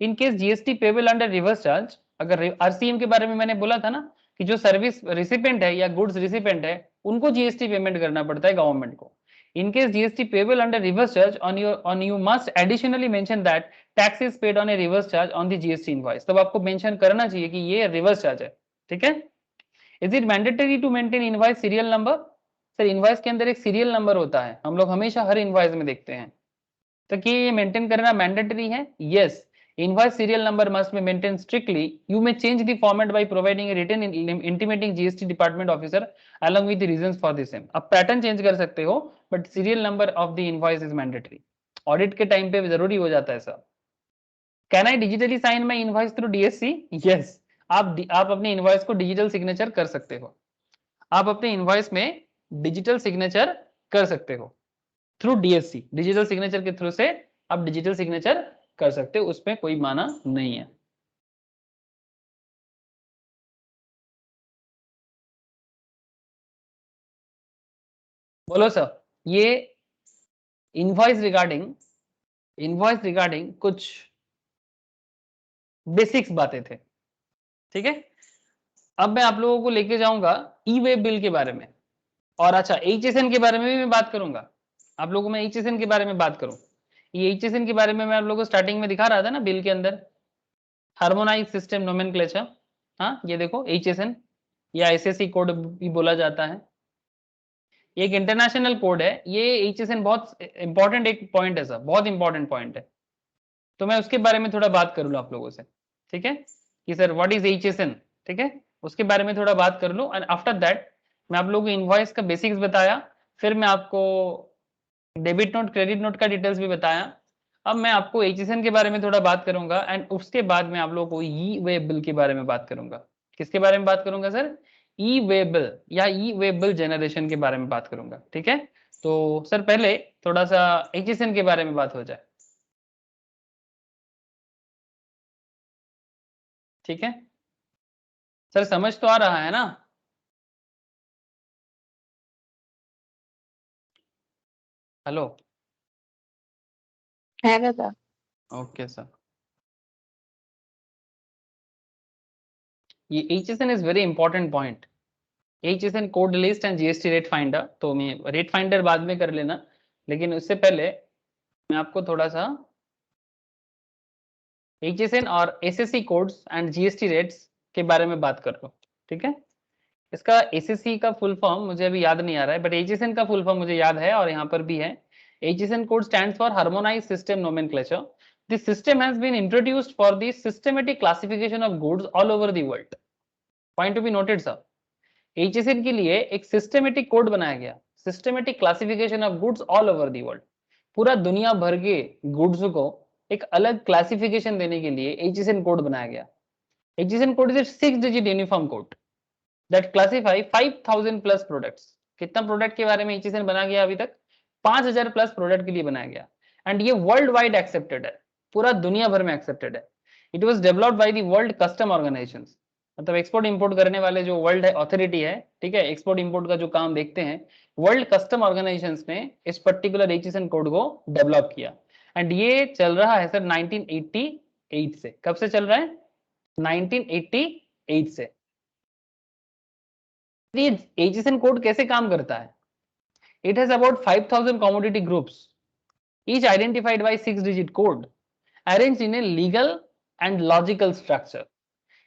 In case GST payable under reverse charge, अगर RCM के बारे में मैंने बोला था ना कि जो सर्विस रिसिपेंट है या गुड्स रिसिपेंट है उनको जीएसटी पेमेंट करना पड़ता है गवर्नमेंट को। In case GST payable under reverse charge, on you must additionally mention that tax is paid on a reverse charge on the GST invoice. तब आपको मेंशन करना चाहिए कि ये रिवर्स चार्ज है, ठीक है? Is it mandatory to maintain invoice serial number? Sir invoice के अंदर एक सीरियल नंबर होता है, हम लोग हमेशा हर इनवॉइस में देखते हैं, तो क्या ये मेंटेन करना मैंडेटरी है? Yes, invoice serial number must be maintained strictly. You may change the format by providing a written intimating GST department officer along with the reasons for the same. अब पैटर्न चेंज कर सकते हो, but serial number of the invoice is mandatory. Audit के टाइम पे जरूरी हो जाता है sir. Can I digitally sign my invoice through DSC? Yes, आप अपने इनवॉइस को डिजिटल सिग्नेचर कर सकते हो, आप अपने इनवॉइस में डिजिटल सिग्नेचर कर सकते हो थ्रू डीएससी। डिजिटल सिग्नेचर के थ्रू से आप डिजिटल सिग्नेचर कर सकते हो, उसमें कोई माना नहीं है। बोलो सर, ये इनवॉइस रिगार्डिंग कुछ बेसिक्स बातें थे, ठीक है? अब मैं आप लोगों को लेके जाऊंगा ई वे बिल के बारे में, और अच्छा HSN के बारे में भी मैं बात करूंगा। आप लोगों में HSN के बारे में बात करूं, ये HSN के बारे में मैं आप लोगों को स्टार्टिंग में दिखा रहा था ना बिल के अंदर, हार्मोनाइज सिस्टम नोमेनक्लेचर। हाँ ये देखो HSN या SSE कोड भी बोला जाता है, ये एक इंटरनेशनल कोड है। ये HSN बहुत इंपॉर्टेंट एक पॉइंट है सर, बहुत इंपॉर्टेंट पॉइंट है, तो मैं उसके बारे में थोड़ा बात कर लूँ आप लोगों से, ठीक है, कि सर व्हाट इज HSN, ठीक है, उसके बारे में थोड़ा बात कर लूँ। एंड आफ्टर दैट मैं आप लोगों को इनवॉइस का बेसिक्स बताया, फिर मैं आपको डेबिट नोट क्रेडिट नोट का डिटेल्स भी बताया। अब मैं आपको HSN के बारे में थोड़ा बात करूंगा एंड उसके बाद मैं आप लोगों को ई वे बिल के बारे में बात करूंगा। किसके बारे में बात करूंगा सर? ई वे बिल या ई वे बिल जनरेशन के बारे में बात करूंगा, ठीक है। तो सर पहले थोड़ा सा HSN के बारे में बात हो जाए, ठीक है सर, समझ तो आ रहा है ना? हेलो, है दादा। Okay sir. ये HSN is very important point, HSN code list and GST rate finder. तो मैं रेट फाइंडर बाद में कर लेना, लेकिन उससे पहले मैं आपको थोड़ा सा HSN और SSE codes and GST rates के बारे में बात कर लो, ठीक है। इसका SSE का फुल फॉर्म मुझे अभी याद नहीं आ रहा है, बट HSN का फुल फॉर्म मुझे याद है और यहाँ पर भी है। HSN code stands for Harmonized System Nomenclature. This system has been introduced for the systematic classification of goods all over the world. Point to be noted, sir. HSN के लिए एक सिस्टमेटिक कोड बनाया गया, systematic classification of goods all over the world. पूरा दुनिया भर के गुड्स को एक अलग क्लासिफिकेशन देने के लिए HSN कोड बनाया गया। HSN code is a 6 digit uniform code that classify 5000 plus products. कितना प्रोडक्ट के बारे में HSN बना गया अभी तक? 5000 प्लस प्रोडक्ट के लिए बनाया गया। एंड ये वर्ल्ड वाइड एक्सेप्टेड है, पूरा दुनिया भर में एक्सेप्टेड है। It was developed by the world custom organisations, मतलब एक्सपोर्ट इंपोर्ट करने वाले जो वर्ल्ड अथॉरिटी है, ठीक है, एक्सपोर्ट इंपोर्ट का जो काम देखते हैं, वर्ल्ड कस्टम ऑर्गेनाइजेशंस ने इस पर्टिकुलर HSN कोड को डेवलप किया। एंड ये चल रहा है सर 1988 से। कब से चल रहा है? 1988 से। ये HSN कोड कैसे काम करता है? It has about 5000 commodity groups, each identified by 6-digit code, arranged in a legal and logical structure.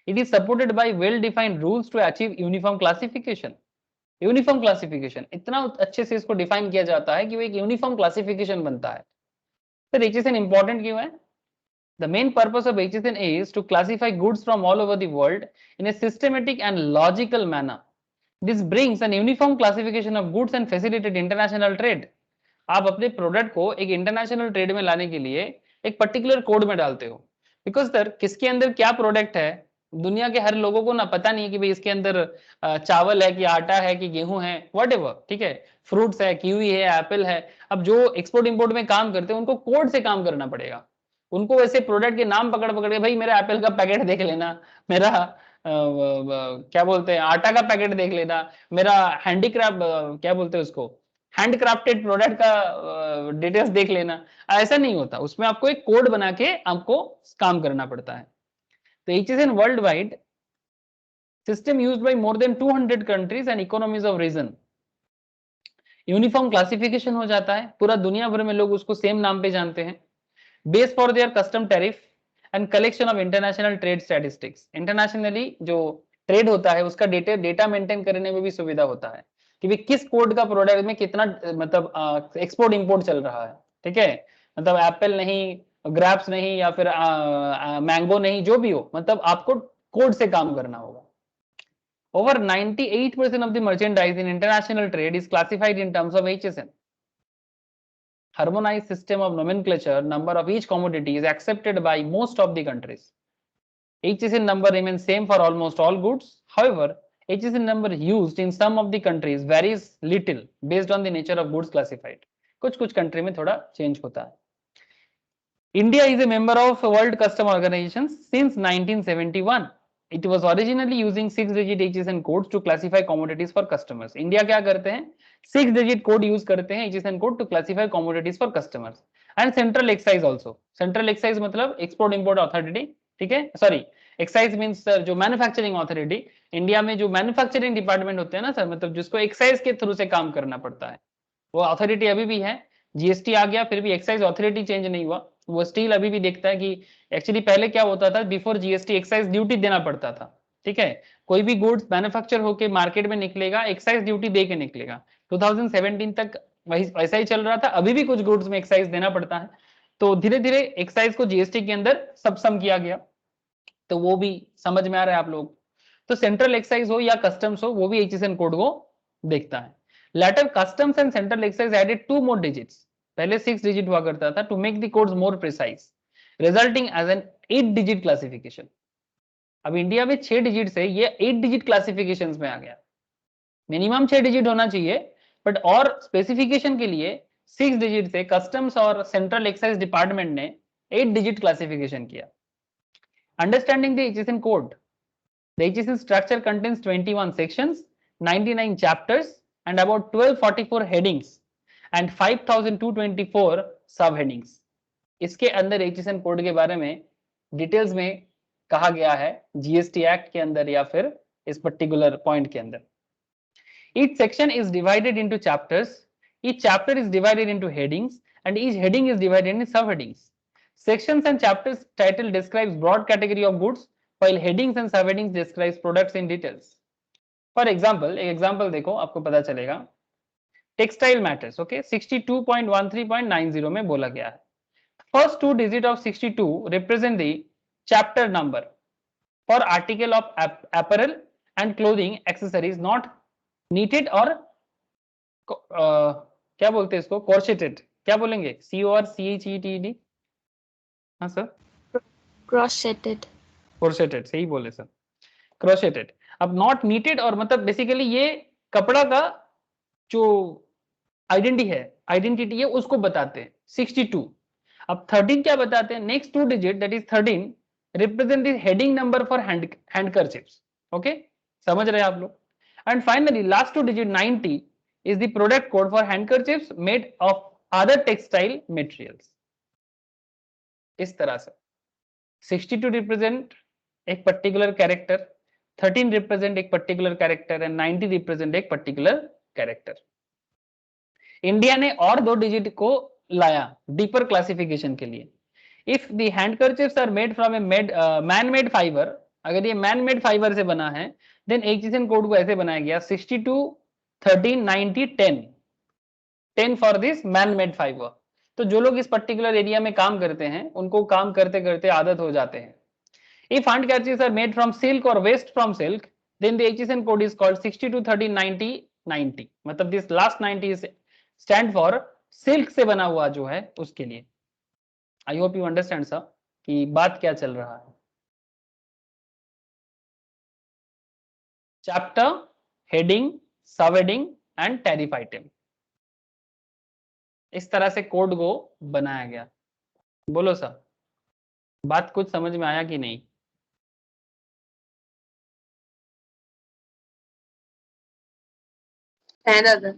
It is supported by well-defined rules to achieve uniform classification. Uniform classification इतना अच्छे से इसको डिफाइन किया जाता है कि वो एक यूनिफॉर्म क्लासिफिकेशन बनता है। फिर HSN इंपॉर्टेंट क्यों है? The main purpose of HSN is to classify goods from all over the world in a systematic and logical manner. This brings an uniform classification of goods and facilitated international trade. आप अपने प्रोडक्ट को एक इंटरनेशनल ट्रेड में लाने के लिए एक पर्टिकुलर कोड में डालते हो, बिकॉज सर किसके अंदर क्या प्रोडक्ट है दुनिया के हर लोगों को ना पता नहीं है कि भाई इसके अंदर चावल है कि आटा है कि गेहूं है, व्हाटएवर, ठीक है, फ्रूट्स है, कीवी है, एप्पल है। अब जो एक्सपोर्ट इंपोर्ट में काम करते हैं उनको कोड से काम करना पड़ेगा। उनको वैसे प्रोडक्ट के नाम पकड़ पकड़ के, भाई मेरा एप्पल का पैकेट देख लेना, मेरा क्या बोलते हैं आटा का पैकेट देख लेना, मेरा हैंडीक्राफ्ट क्या बोलते हैं उसको, हैंडक्राफ्टेड प्रोडक्ट का डिटेल्स देख लेना। ऐसा नहीं होता, उसमें आपको एक कोड बना के आपको काम करना पड़ता है। तो HSN world wide system used by more than 200 countries and economies of region. Uniform classification हो जाता है, पूरा दुनिया भर में लोग उसको सेम नाम पे जानते हैं। Base for their custom tariff and collection of international trade statistics. Internationally जो ट्रेड होता है उसका डेटा मेंटेन करने में भी सुविधा होता है कि भी किस कोड का प्रोडक्ट में कितना मतलब एक्सपोर्ट इंपोर्ट चल रहा है, ठीक है, मतलब एप्पल नहीं, ग्रैप्स नहीं, या फिर मैंगो नहीं, जो भी हो, मतलब आपको कोड से काम करना होगा। Over 98% of the merchandise in international trade is classified in terms of HSN. Harmonized system of nomenclature, number of each commodity is accepted by most of the countries. HSN number remains same for almost all goods. However, HSN number used in some of the countries varies little based on the nature of goods classified. कुछ कंट्री में थोड़ा चेंज होता है। India is a member of World Customs Organization since 1971. It was originally using 6-digit HSN codes to classify commodities for customers. India क्या करते हैं? 6-digit code use करते हैं HSN code to classify commodities for customers. And Central Excise also. Central Excise मतलब Export Import Authority, ठीक है? Sorry, Excise means जो मैन्युफैक्चरिंग अथॉरिटी, इंडिया में जो मैन्युफैक्चरिंग डिपार्टमेंट होते हैं ना सर, मतलब जिसको एक्साइज के थ्रू से काम करना पड़ता है, वो अथॉरिटी अभी भी है जीएसटी आ गया फिर भी एक्साइज ऑथोरिटी चेंज नहीं हुआ, वो स्टिल अभी भी देखता है कि एक्चुअली पहले क्या होता था, बिफोर जीएसटी एक्साइज ड्यूटी देना पड़ता था, ठीक है। कोई भी गुड्स मैन्युफैक्चर होके मार्केट में निकलेगा एक्साइज ड्यूटी दे के निकलेगा। 2017 तक वही वैसा ही चल रहा था, अभी भी कुछ गुड्स में एक्साइज देना पड़ता है। तो धीरे धीरे एक्साइज को जीएसटी के अंदर सबसम किया गया, तो वो भी समझ में आ रहा है आप लोग। तो सेंट्रल एक्साइज हो या कस्टम्स हो, वो भी HSN कोड को देखता है। Later customs and central excise added 2 more digits, पहले 6 डिजिट हुआ करता था, to make the codes more precise, resulting as an 8 digit classification. अब इंडिया में 6 डिजिट से ये 8 डिजिट क्लासिफिकेशंस में आ गया। मिनिमम 6 डिजिट होना चाहिए, बट और स्पेसिफिकेशन के लिए 6 डिजिट से कस्टम्स और सेंट्रल एक्साइज डिपार्टमेंट ने 8 डिजिट क्लासिफिकेशन किया। Understanding the HSN code, the HSN structure contains 21 sections, 99 chapters and about 1244 headings and 5224 subheadings. इसके अंदर HSN कोड के बारे में डिटेल्स में कहा गया है जीएसटी एक्ट के अंदर या फिर इस पर्टिकुलर पॉइंट के अंदर। Each section is divided into chapters, each chapter is divided into headings and each heading is divided into subheadings. Sections and chapters title describes broad category of goods while headings and subheadings describes products in details. For example, एक example देखो आपको पता चलेगा। टेक्सटाइल मैटर्स, ओके, 62.13.90 में बोला गया है, first 2 digit of 62 represent the chapter number for article of apparel and clothing accessories not knitted or क्या बोलते हैं इसको, corseted, क्या बोलेंगे, CORCHETED, हाँ सर, क्रॉस-सेटेड, corseted सही बोले सर, क्रोशेटेड। अब नॉट नीटेड और मतलब बेसिकली ये कपड़ा का जो आइडेंटिटी है उसको बताते हैं 62। अब 13 क्या बताते हैं, next 2 digit that is 13 represent the heading number for handkerchiefs, okay, समझ रहे हैं आप लोग। And finally last 2 digit 90 is the product code for handkerchiefs made of other textile materials. इस तरह से 62 रिप्रेजेंट एक पर्टिकुलर कैरेक्टर, 13 रिप्रेजेंट एक पर्टिकुलर कैरेक्टर एंड 90 रिप्रेजेंट एक पर्टिकुलर कैरेक्टर। इंडिया ने और 2 डिजिट को लाया डीपर क्लासिफिकेशन के लिए। If the handkerchiefs are made from a man made fibre, अगर ये मैन मेड फाइबर से बना है, देन HSN कोड को ऐसे बनाया गया 62 13 90 10 10 for this man made fibre. तो जो लोग इस पर्टिकुलर एरिया में काम करते हैं उनको काम करते करते आदत हो जाते हैं। If handkerchiefs are made from silk or waste from silk, then the HSN code is called 62 13 90 90, मतलब this last 90 is stand for silk से बना हुआ जो है उसके लिए। I hope you understand sir कि बात क्या चल रहा है। चैप्टर, हेडिंग, सब हेडिंग एंड टैरिफ आइटम, इस तरह से कोड को बनाया गया। बोलो सर, बात कुछ समझ में आया कि नहीं? है दादा।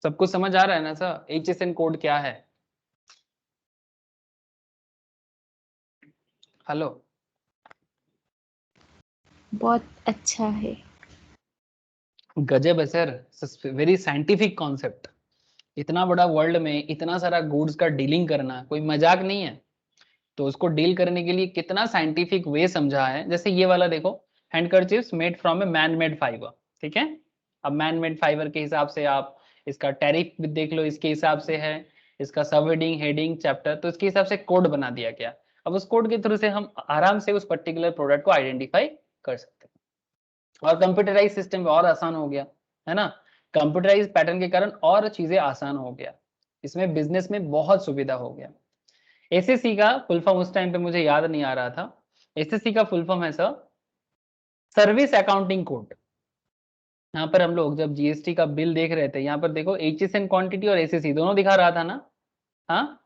सबको समझ आ रहा है ना सर HSN कोड क्या है? हेलो, बहुत अच्छा है, गजब है सर, वेरी साइंटिफिक कॉन्सेप्ट। इतना बड़ा वर्ल्ड में इतना सारा गुड्स का डीलिंग करना कोई मजाक नहीं है, तो उसको डील करने के लिए कितना साइंटिफिक वे समझा है। जैसे ये वाला देखो, handkerchiefs made from a man made fibre, ठीक है। अब मैन मेड फाइबर के हिसाब से आप इसका टैरिफ भी देख लो, इसके हिसाब से है, इसका सब हेडिंग, हेडिंग, चैप्टर, तो इसके हिसाब से कोड बना दिया गया। अब उस कोड के थ्रू से हम आराम से उस पर्टिकुलर प्रोडक्ट को आइडेंटिफाई कर सकते हैं। और कंप्यूटराइज सिस्टम में और आसान हो गया है ना, कंप्यूटराइज पैटर्न के कारण और चीजें आसान हो गया, इसमें बिजनेस में बहुत सुविधा हो गया। एसएससी का फुल फॉर्म उस टाइम पे मुझे याद नहीं आ रहा था। एसएससी का फुल फॉर्म है सर सर्विस अकाउंटिंग कोड। यहाँ पर हम लोग जब जीएसटी का बिल देख रहे थे, यहाँ पर देखो HSN क्वांटिटी और एसएससी दोनों दिखा रहा था ना। हाँ,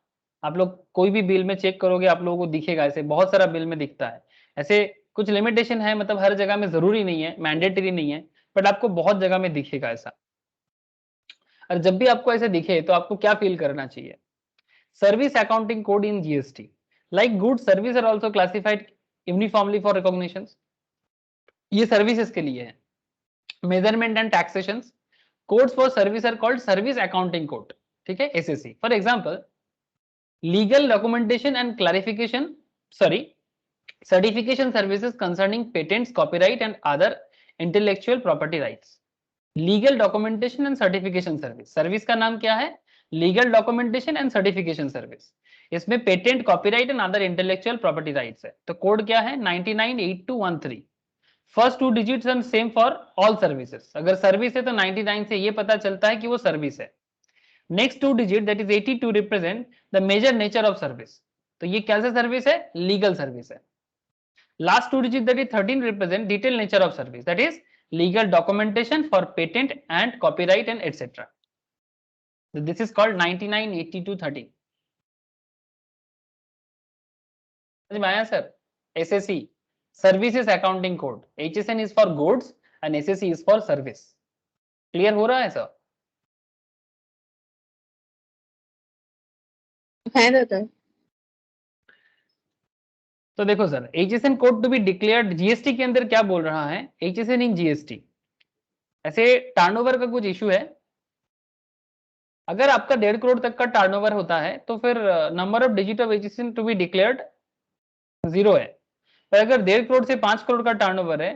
आप लोग कोई भी बिल में चेक करोगे आप लोगों को दिखेगा, ऐसे बहुत सारा बिल में दिखता है। ऐसे कुछ लिमिटेशन है, मतलब हर जगह में जरूरी नहीं है, मैंडेटरी नहीं है, बट आपको बहुत जगह में दिखेगा ऐसा। और जब भी आपको ऐसे दिखे तो आपको क्या फील करना चाहिए, service accounting code in GST, like good service are also classified uniformly for recognition. ये सर्विसेज के लिए है। Measurement and taxation codes for service are called service accounting code, ठीक है, SAC. For example legal documentation and clarification, sorry, certification services concerning patents, copyright and other intellectual property rights. Legal documentation and certification service, service का नाम क्या है? Legal documentation and certification service. इसमें patent, copyright and other intellectual property rights है। तो कोड क्या है? 998213। First 2 digits and same for all services. अगर सर्विस है तो 99 से ये पता चलता है कि वो सर्विस है। Next 2 digit that is 82 represent the major nature of service. तो ये कैसे सर्विस है? लीगल सर्विस है। Last 2 digit that is 13 represent detailed nature of service, that is legal documentation for patent and copyright and etc. So this is called 998213. समझ में आया sir? SSE Services Accounting Code, HSN is for goods and SSE is for service. Clear हो रहा है सर? है दादा। तो देखो sir, HSN code to be declared, GST के अंदर क्या बोल रहा है? HSN in GST. ऐसे टर्नओवर का कुछ इशू है। अगर आपका 1.5 करोड़ तक का टर्नओवर होता है तो फिर number of digit of HSN to be declared 0 है। पर अगर 1.5 करोड़ से 5 करोड़ का टर्नओवर है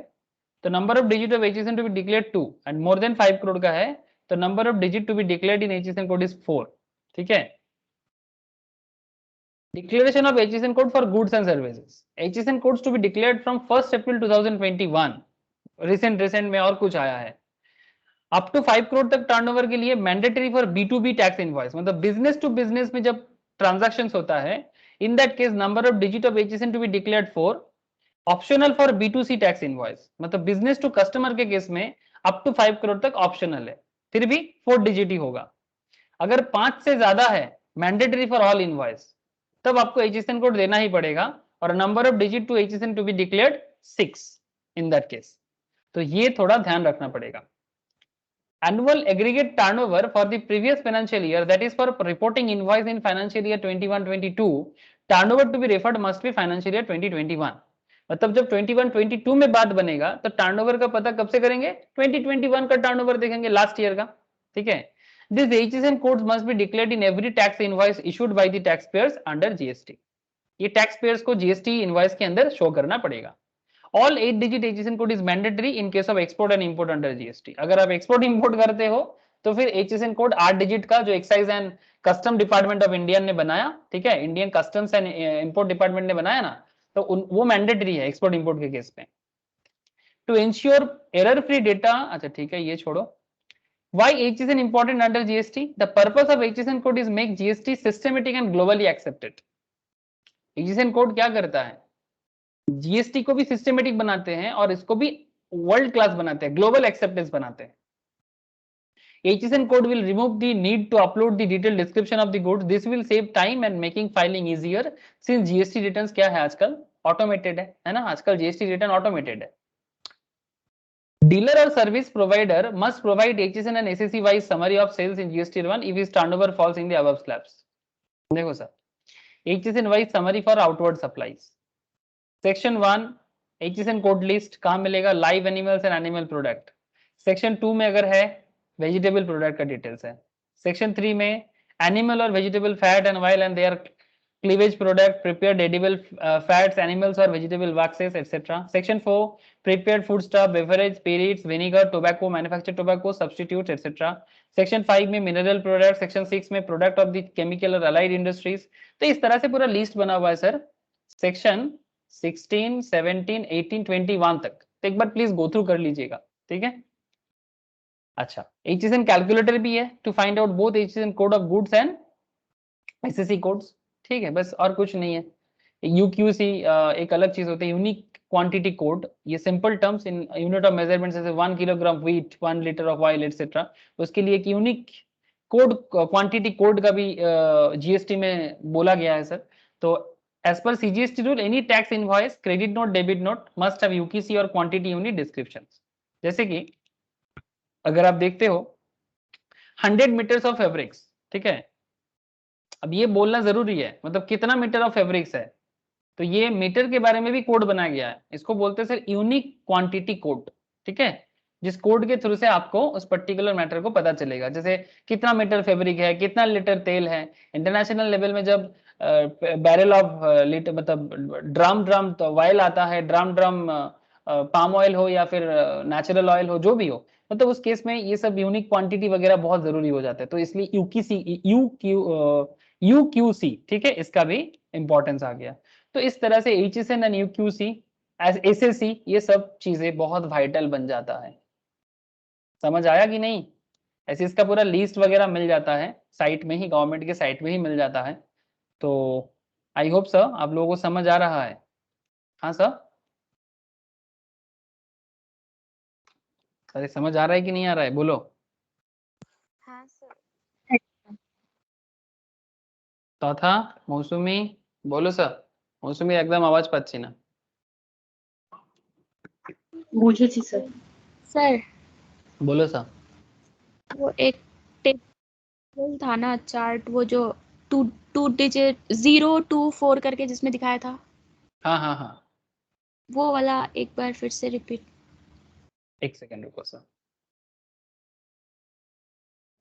तो number of digit of HSN to be declared 2, and more than 5 crore का है तो number of digit to be declared in HSN code is 4। ठीक है। Declaration of HSN code for goods and services. HSN codes to be declared from 1st April 2021. Recent में और कुछ आया है। अप टू 5 करोड़ तक टर्नओवर के लिए mandatory for B2B tax invoice, मतलब बिजनेस टू बिजनेस में जब ट्रांजैक्शंस होता है, in that case number of digit of HSN to be declared 4। Optional for B2C tax invoice, मतलब बिजनेस टू कस्टमर के केस में अप टू 5 करोड़ तक ऑप्शनल है, फिर भी 4 डिजिट ही होगा। अगर 5 से ज्यादा है मैंडेटरी फॉर ऑल इनवॉइस, तब आपको HSN कोड देना ही पड़ेगा, और number of digit to HSN to be declared 6 in that case. तो ये थोड़ा ध्यान रखना पड़ेगा। Annual aggregate turnover for the previous financial year, that is for reporting invoice in financial year 21-22, turnover to be referred must be financial year 2021। मतलब जब 21-22 में बात बनेगा तो टर्नओवर का पता कब से करेंगे? 2021 का टर्नओवर देखेंगे, लास्ट ईयर का। ठीक है। These HSN codes must be declared in every tax invoice issued by the taxpayers under GST. ये taxpayers को GST invoice के अंदर शो करना पड़ेगा। All 8-digit HSN code is mandatory in case of export and import under GST. अगर आप export import करते हो तो फिर HSN कोड 8 डिजिट का जो excise and custom department of India ने बनाया, ठीक है, Indian customs and import department ने बनाया ना, तो वो मैंडेटरी है एक्सपोर्ट इंपोर्ट के केस में। To ensure error free data, अच्छा ठीक है, ये छोड़ो। Why HSN important under GST? The purpose of HSN code is make GST systematic and globally accepted. HSN code क्या करता है? GST को भी सिस्टमेटिक बनाते हैं और इसको भी वर्ल्ड क्लास बनाते हैं, ग्लोबल एक्सेप्टेंस बनाते हैं। HSN code will remove the need to upload the detailed description of the goods. This will save time and making filing easier. Since GST returns क्या है आजकल? ऑटोमेटेड है ना? आजकल GST रिटर्न ऑटोमेटेड है। Dealer or service provider must provide HSN and SSE wise summary of sales in GST return if his turnover falls in the above slabs. देखो sir, HSN wise summary for outward supplies. Section 1 HSN code list कहाँ मिलेगा? Live animals and animal product. Section 2 में अगर है vegetable product का details है। Section 3 में animal or vegetable fat and oil and their cleavage product, prepared edible fats, animals or vegetable waxes, etc. Section 4 prepared foodstuff, beverage, spirits, vinegar, tobacco, manufactured tobacco, substitutes, etc. Section 5 में mineral product, Section 6 में product of the chemical or allied industries. तो इस तरह से पूरा लिस्ट बना हुआ है सर, सेक्शन 16, 17, 18, 21 तक। तो एक बार प्लीज गो थ्रू कर लीजिएगा, ठीक है। अच्छा, HSN कैलकुलेटर भी है to find out both HSN code of goods and SSE codes, ठीक है, बस और कुछ नहीं है। UQC एक अलग चीज होती है, यूनिक क्वांटिटी कोड। ये simple terms in unit of measurement, जैसे 1 kilogram wheat, 1 litre of oil etcetera, उसके लिए एक यूनिक कोड, क्वांटिटी कोड का भी GST में बोला गया है सर। तो as per CGST rule, any tax invoice, credit note, debit note must have UQC और क्वांटिटी यूनिट डिस्क्रिप्शन। जैसे कि अगर आप देखते हो 100 मीटर्स ऑफ फैब्रिक्स, ठीक है, अब ये बोलना जरूरी है, मतलब कितना मीटर ऑफ फैब्रिक्स है, तो ये मीटर के बारे में भी कोड बनाया गया है, इसको बोलते हैं सर यूनिक क्वांटिटी कोड, ठीक है। जिस कोड के थ्रू से आपको उस पर्टिकुलर मैटर को पता चलेगा, जैसे कितना मीटर फैब्रिक है, कितना लीटर तेल है। इंटरनेशनल लेवल में जब बैरल ऑफ लीटर मतलब ड्रम तो वाइल आता है, ड्रम पाम ऑयल हो या फिर नेचुरल ऑयल हो, जो भी हो, मतलब उस केस में ये सब यूनिक क्वांटिटी वगैरह बहुत जरूरी हो जाता है। तो इसलिए यूक्यूसी, ठीक है, इसका भी इंपॉर्टेंस आ गया। तो इस तरह से HSN एंड यूक्यूसी, SSC, ये सब चीजें बहुत वाइटल बन जाता है। समझ आया कि नहीं? ऐसे इसका पूरा लिस्ट वगैरह मिल जाता है साइट में ही, गवर्नमेंट के साइट में ही मिल जाता है। तो आई होप सर आप लोगों को समझ आ रहा है। हाँ सर, अरे समझ आ रहा है कि नहीं आ रहा है, बोलो। हाँ सर। तथा मौसुमी, बोलो सर। मौसुमी एकदम आवाज पाচ্ছি না। বুঝেছি স্যার। सर बोलो सर। वो एक टेबल था ना, चार्ट, वो जो टू डिजिट 0 2 4 करके जिसमें दिखाया था, हाँ हाँ हाँ, वो वाला एक बार फिर से रिपीट। एक सेकंड रुको सर,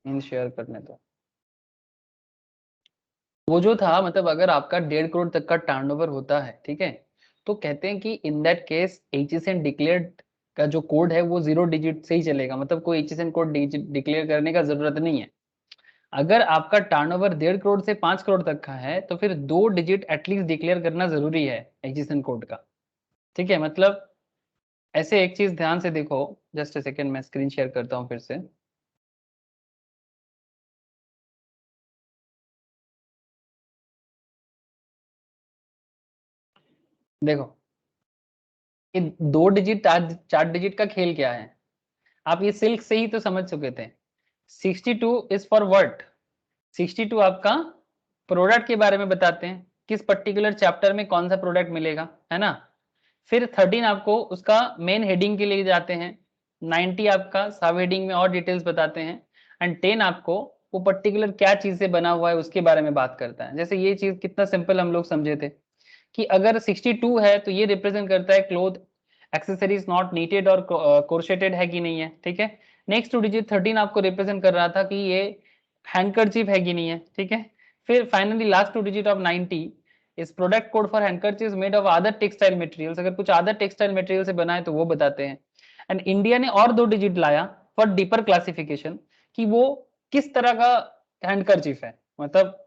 इन शेयर करने दो। वो जो था, मतलब अगर आपका 1.5 करोड़ तक का टर्नओवर होता है, ठीक है, तो कहते हैं कि इन दैट केस HSN डिक्लेयर्ड का जो कोड है वो 0 डिजिट से ही चलेगा, मतलब कोई HSN कोड डिक्लेयर करने का जरूरत नहीं है। अगर आपका टर्नओवर 1.5 करोड़ से 5 करोड़ तक का है तो फिर 2 डिजिट एटलीस्ट डिक्लेयर करना जरूरी है HSN कोड का, ठीक है। मतलब ऐसे एक चीज ध्यान से देखो, जस्ट अ सेकेंड, मैं स्क्रीन शेयर करता हूँ फिर से। देखो, ये 2 डिजिट 4 डिजिट का खेल क्या है, आप ये सिल्क से ही तो समझ चुके थे। 62 इज फॉर व्हाट? 62 आपका प्रोडक्ट के बारे में बताते हैं, किस पर्टिकुलर चैप्टर में कौन सा प्रोडक्ट मिलेगा, है ना। फिर 13 आपको उसका मेन हेडिंग के लिए जाते हैं। 90 आपका सब हेडिंग में और डिटेल्स बताते हैं। एंड 10 आपको वो पर्टिकुलर क्या चीज से बना हुआ है उसके बारे में बात करता है। जैसे ये चीज कितना सिंपल हम लोग समझे थे कि अगर 62 है तो ये रिप्रेजेंट करता है क्लोथ एक्सेसरीज नॉट नीटेड और कोर्सेटेड है कि नहीं है, ठीक है। नेक्स्ट 2 डिजिट 13 आपको रिप्रेजेंट कर रहा था कि ये हैंडकरचीफ है कि नहीं है, ठीक है। फिर फाइनली लास्ट 2 डिजिट ऑफ 90 इस product code for handkerchief made of other textile materials, अगर कुछ अदर टेक्सटाइल मटेरियल से बना है तो वो बताते हैं। एंड इंडिया ने और 2 डिजिट लाया फॉर डीपर क्लासिफिकेशन कि वो किस तरह का हैंडकरचीफ है, मतलब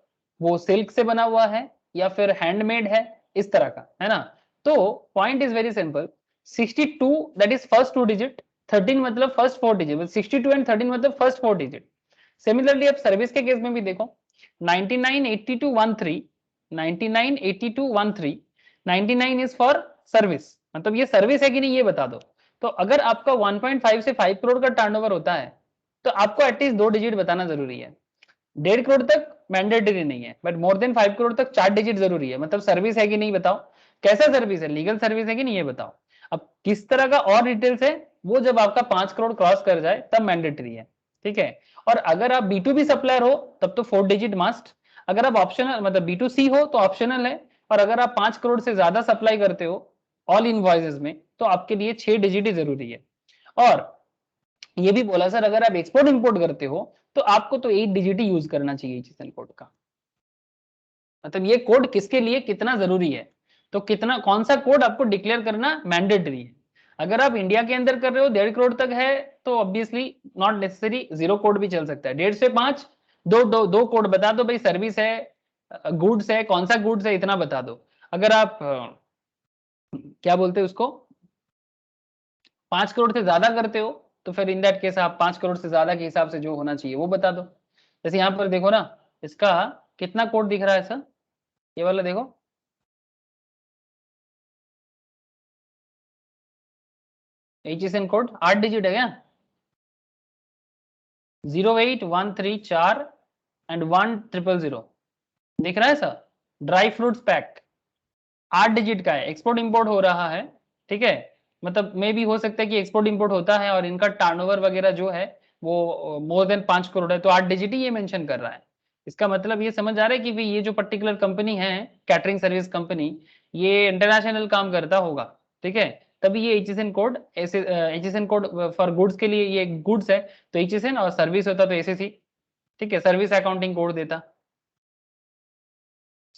वो सिल्क से बना हुआ है या फिर हैंडमेड है, इस तरह का, है ना। तो point is very simple, 62 that is first 2 digit, 13 मतलब फर्स्ट 4 डिजिट, 62 एंड 13 मतलब फर्स्ट 4 डिजिट। सिमिलरली अब सर्विस के केस में भी देखो, 998213, 998213, 99 इज फॉर सर्विस, मतलब ये सर्विस है कि नहीं ये बता दो। तो अगर आपका 1.5 से 5 करोड़ का टर्नओवर होता है तो आपको एटलीस्ट 2 डिजिट बताना जरूरी है। 1.5 करोड़ तक मैंडेटरी नहीं है, बट मोर देन 5 करोड़ तक 4 डिजिट जरूरी है। मतलब सर्विस है कि नहीं बताओ, कैसा सर्विस है, लीगल सर्विस है कि नहीं ये बताओ। अब किस तरह का और डिटेल्स है वो जब आपका 5 करोड़ क्रॉस कर जाए तब मैंडेटरी है, ठीक है। और अगर आप B2B सप्लायर हो तब तो 4 डिजिट मस्ट, अगर आप ऑप्शनल मतलब B2C हो तो ऑप्शनल है, और अगर आप 5 करोड़ से ज्यादा सप्लाई करते हो ऑल इनवॉइसेस में तो आपके लिए 6 डिजिट ही जरूरी है। और ये भी बोला सर अगर आप एक्सपोर्ट इंपोर्ट करते हो तो आपको तो 8 डिजिट ही यूज करना चाहिए HSN कोड का। मतलब ये कोड किसके लिए कितना जरूरी है, तो कितना कौन सा कोड आपको डिक्लेयर करना मैंडेटरी है। अगर आप इंडिया के अंदर कर रहे हो 1.5 करोड़ तक है तो ऑब्वियसली नॉट नेसेसरी, 0 कोड भी चल सकता है। 1.5 से 5 दो कोड बता दो भाई, सर्विस है गुड्स है, कौन सा गुड्स है इतना बता दो। अगर आप क्या बोलते हैं उसको 5 करोड़ से ज्यादा करते हो तो फिर इन दैट केस आप 5 करोड़ से ज्यादा के हिसाब से जो होना चाहिए वो बता दो। जैसे यहाँ पर देखो ना, इसका कितना कोड दिख रहा है सर, ये वाला देखो, HSN कोड 8 डिजिट है क्या, 08134 एंड 1000 दिख रहा है sir. Dry fruits pack 8 digit का है, एक्सपोर्ट इंपोर्ट हो रहा है, ठीक है। मतलब मे भी हो सकता है कि एक्सपोर्ट इंपोर्ट होता है और इनका टर्नओवर वगैरह जो है वो मोर देन 5 करोड़ है, तो 8 डिजिट ही ये मेंशन कर रहा है। इसका मतलब ये समझ आ रहा है कि भाई ये जो पर्टिकुलर कंपनी है कैटरिंग सर्विस कंपनी, ये इंटरनेशनल काम करता होगा, ठीक है। तभी ये HSN कोड ऐसे HSN कोड फॉर गुड्स के लिए ये गुड्स है तो HSN, और सर्विस होता तो SAC, ठीक है, सर्विस अकाउंटिंग कोड देता।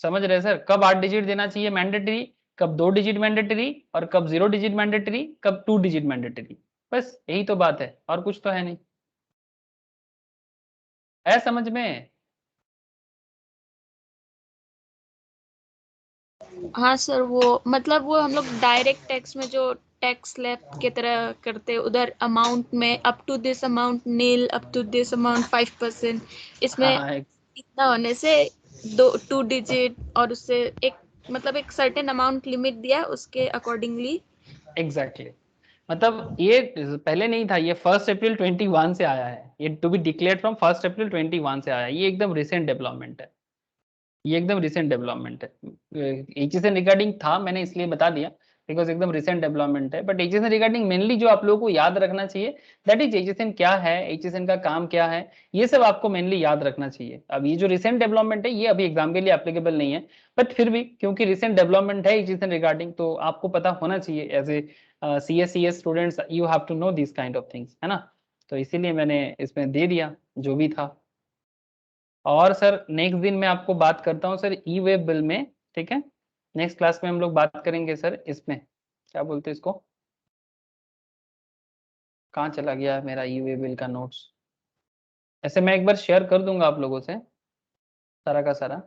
समझ रहे सर? कब 8 डिजिट देना चाहिए मैंडेटरी, कब 2 डिजिट मैंडेटरी, और कब 0 डिजिट मैंडेटरी, कब 2 डिजिट मैंडेटरी। बस यही तो बात है, और कुछ तो है नहीं। है समझ में? हाँ सर, वो मतलब वो हम लोग डायरेक्ट टैक्स में जो टैक्स स्लैब की तरह करते हैं, उधर अमाउंट में up to this amount nil, up to this amount 5%, इसमें हाँ इतना होने से 2 डिजिट और उससे एक मतलब एक सर्टेन अमाउंट लिमिट दिया है, उसके अकॉर्डिंगली। एग्जैक्टली मतलब ये पहले नहीं था, ये 1 अप्रैल 21 से आया है, ये टू बी डिक्लेयर्ड फ्रॉम 1 अप्रैल 21 से आया है, ये एकदम रिसेंट डेवलपमेंट है, ये एकदम रिसेंट डेवलपमेंट है। HSN रिगार्डिंग था, मैंने इसलिए बता दिया बिकॉज एकदम रिसेंट डेवलपमेंट है। बट HSN रिगार्डिंग मेनली जो आप लोगों को याद रखना चाहिए दैट इज HSN क्या है, HSN का काम क्या है, ये सब आपको मेनली याद रखना चाहिए। अब ये जो रिसेंट डेवलपमेंट है ये अभी एग्जाम के लिए एप्लीकेबल नहीं है, बट फिर भी क्योंकि रिसेंट डेवलपमेंट है HSN रिगार्डिंग तो आपको पता होना चाहिए as a CS students, you have to know this kind of things, है ना। तो इसीलिए मैंने इसमें दे दिया जो भी था। और सर नेक्स्ट दिन मैं आपको बात करता हूँ सर ई वे बिल में, ठीक है। नेक्स्ट क्लास में हम लोग बात करेंगे सर इसमें, क्या बोलते हैं इसको, कहाँ चला गया मेरा ई वे बिल का नोट्स। ऐसे मैं एक बार शेयर कर दूंगा आप लोगों से सारा का सारा,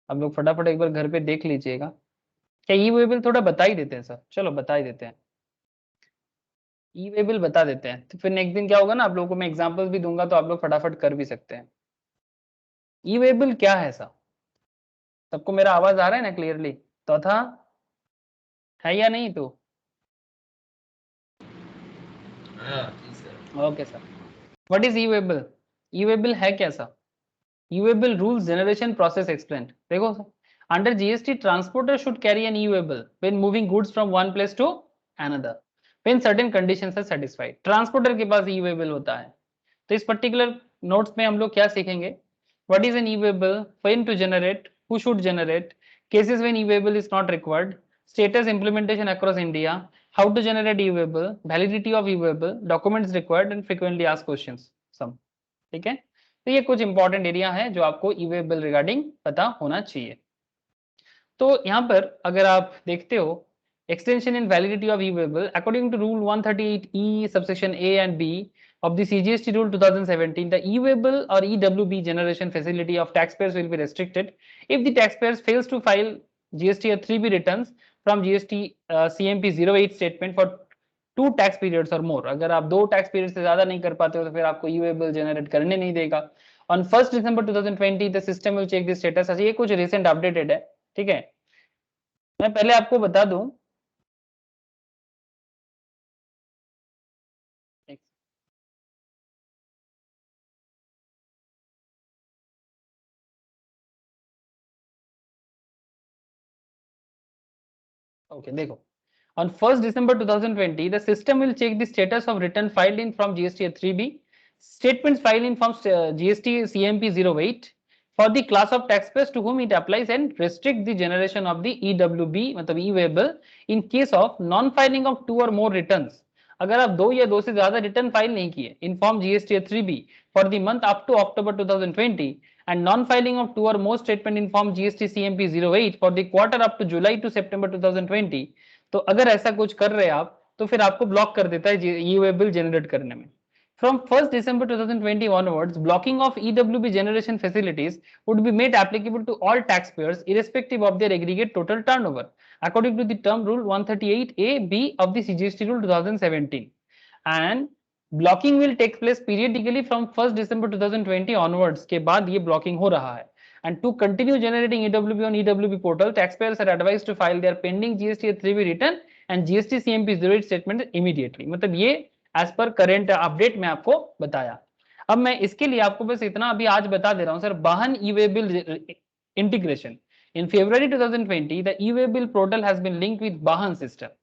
आप लोग फटाफट एक बार घर पे देख लीजिएगा। क्या ई वे बिल थोड़ा बता ही देते हैं सर, चलो बता ही देते हैं, ई वे बिल बता देते हैं, तो फिर नेक्स्ट दिन क्या होगा ना, आप लोगों को मैं एग्जाम्पल भी दूंगा तो आप लोग फटाफट कर भी सकते हैं। ई वे बिल क्या है सर, सबको मेरा आवाज आ रहा है ना क्लियरली, तो था है या नहीं तो? हाँ जी sir. Okay sir, what is e way bill? E way bill है क्या sir? E way bill rules generation process explain, देखो sir, under GST transporter should carry an e way bill when moving goods from one place to another when certain conditions are satisfied. Transporter के पास ई वे बिल होता है, तो इस पर्टिकुलर नोट्स में हम लोग क्या सीखेंगे, what is an e way bill, when to generate, who should generate, cases when e way bill is not required, status implementation across India, how to generate e way bill, validity of e way bill, documents required and frequently asked questions some, ठीक है। तो ये कुछ इंपॉर्टेंट एरिया है जो आपको ई वे बिल रिगार्डिंग पता होना चाहिए। तो यहाँ पर अगर आप देखते हो extension in validity of e-waybill according to rule 138e subsection A and B of the CGST rule 2017, the e-waybill or EWB generation facility of taxpayers will be restricted if the taxpayers fails to file GST or 3B returns from GST CMP 08 statement for 2 tax periods or more। अगर आप 2 tax periods से ज्यादा नहीं कर पाते हो तो फिर आपको e-waybill generate करने नहीं देगा। On 1st December 2020 the system will check the status। अच्छा ये कुछ recent updated है, ठीक है। मैं पहले आपको बता दूं, ओके देखो, on 1st December 2020 the system will check the status of return filed in from GST 3B, statements filed in from GST CMP 08 for the class of taxpayers to whom it applies and restrict the generation of the EWB मतलब e-waybill in case of non filing of 2 or more returns। अगर आप 2 या 2 से ज्यादा रिटर्न फाइल नहीं किए in form GST 3B for the month up to October 2020 and non-filing of 2 or more statement in form GST CMP 08 for the quarter up to July to September 2020, तो अगर ऐसा कुछ कर रहे हैं आप तो फिर आपको ब्लॉक कर देता है ई-वे बिल जनरेट करने में। From 1st December 2020 onwards, blocking of EWB generation facilities would be made applicable to all taxpayers irrespective of their aggregate total turnover according to the term rule 138A(b) of the CGST rule 2017, and blocking will take place periodically from 1st December 2020 onwards के बाद ये ब्लॉकिंग हो रहा है। And to continue generating EWB on EWB portal, taxpayers are advised to file their pending GST 3B return and GST CMP 08 statement immediately। मतलब ये एज पर करेंट अपडेट में आपको बताया। अब मैं इसके लिए आपको बस इतना अभी आज बता दे रहा हूँ सर, वाहन e-way bill integration in February 2020 the e-way bill portal has been linked with Vahan system।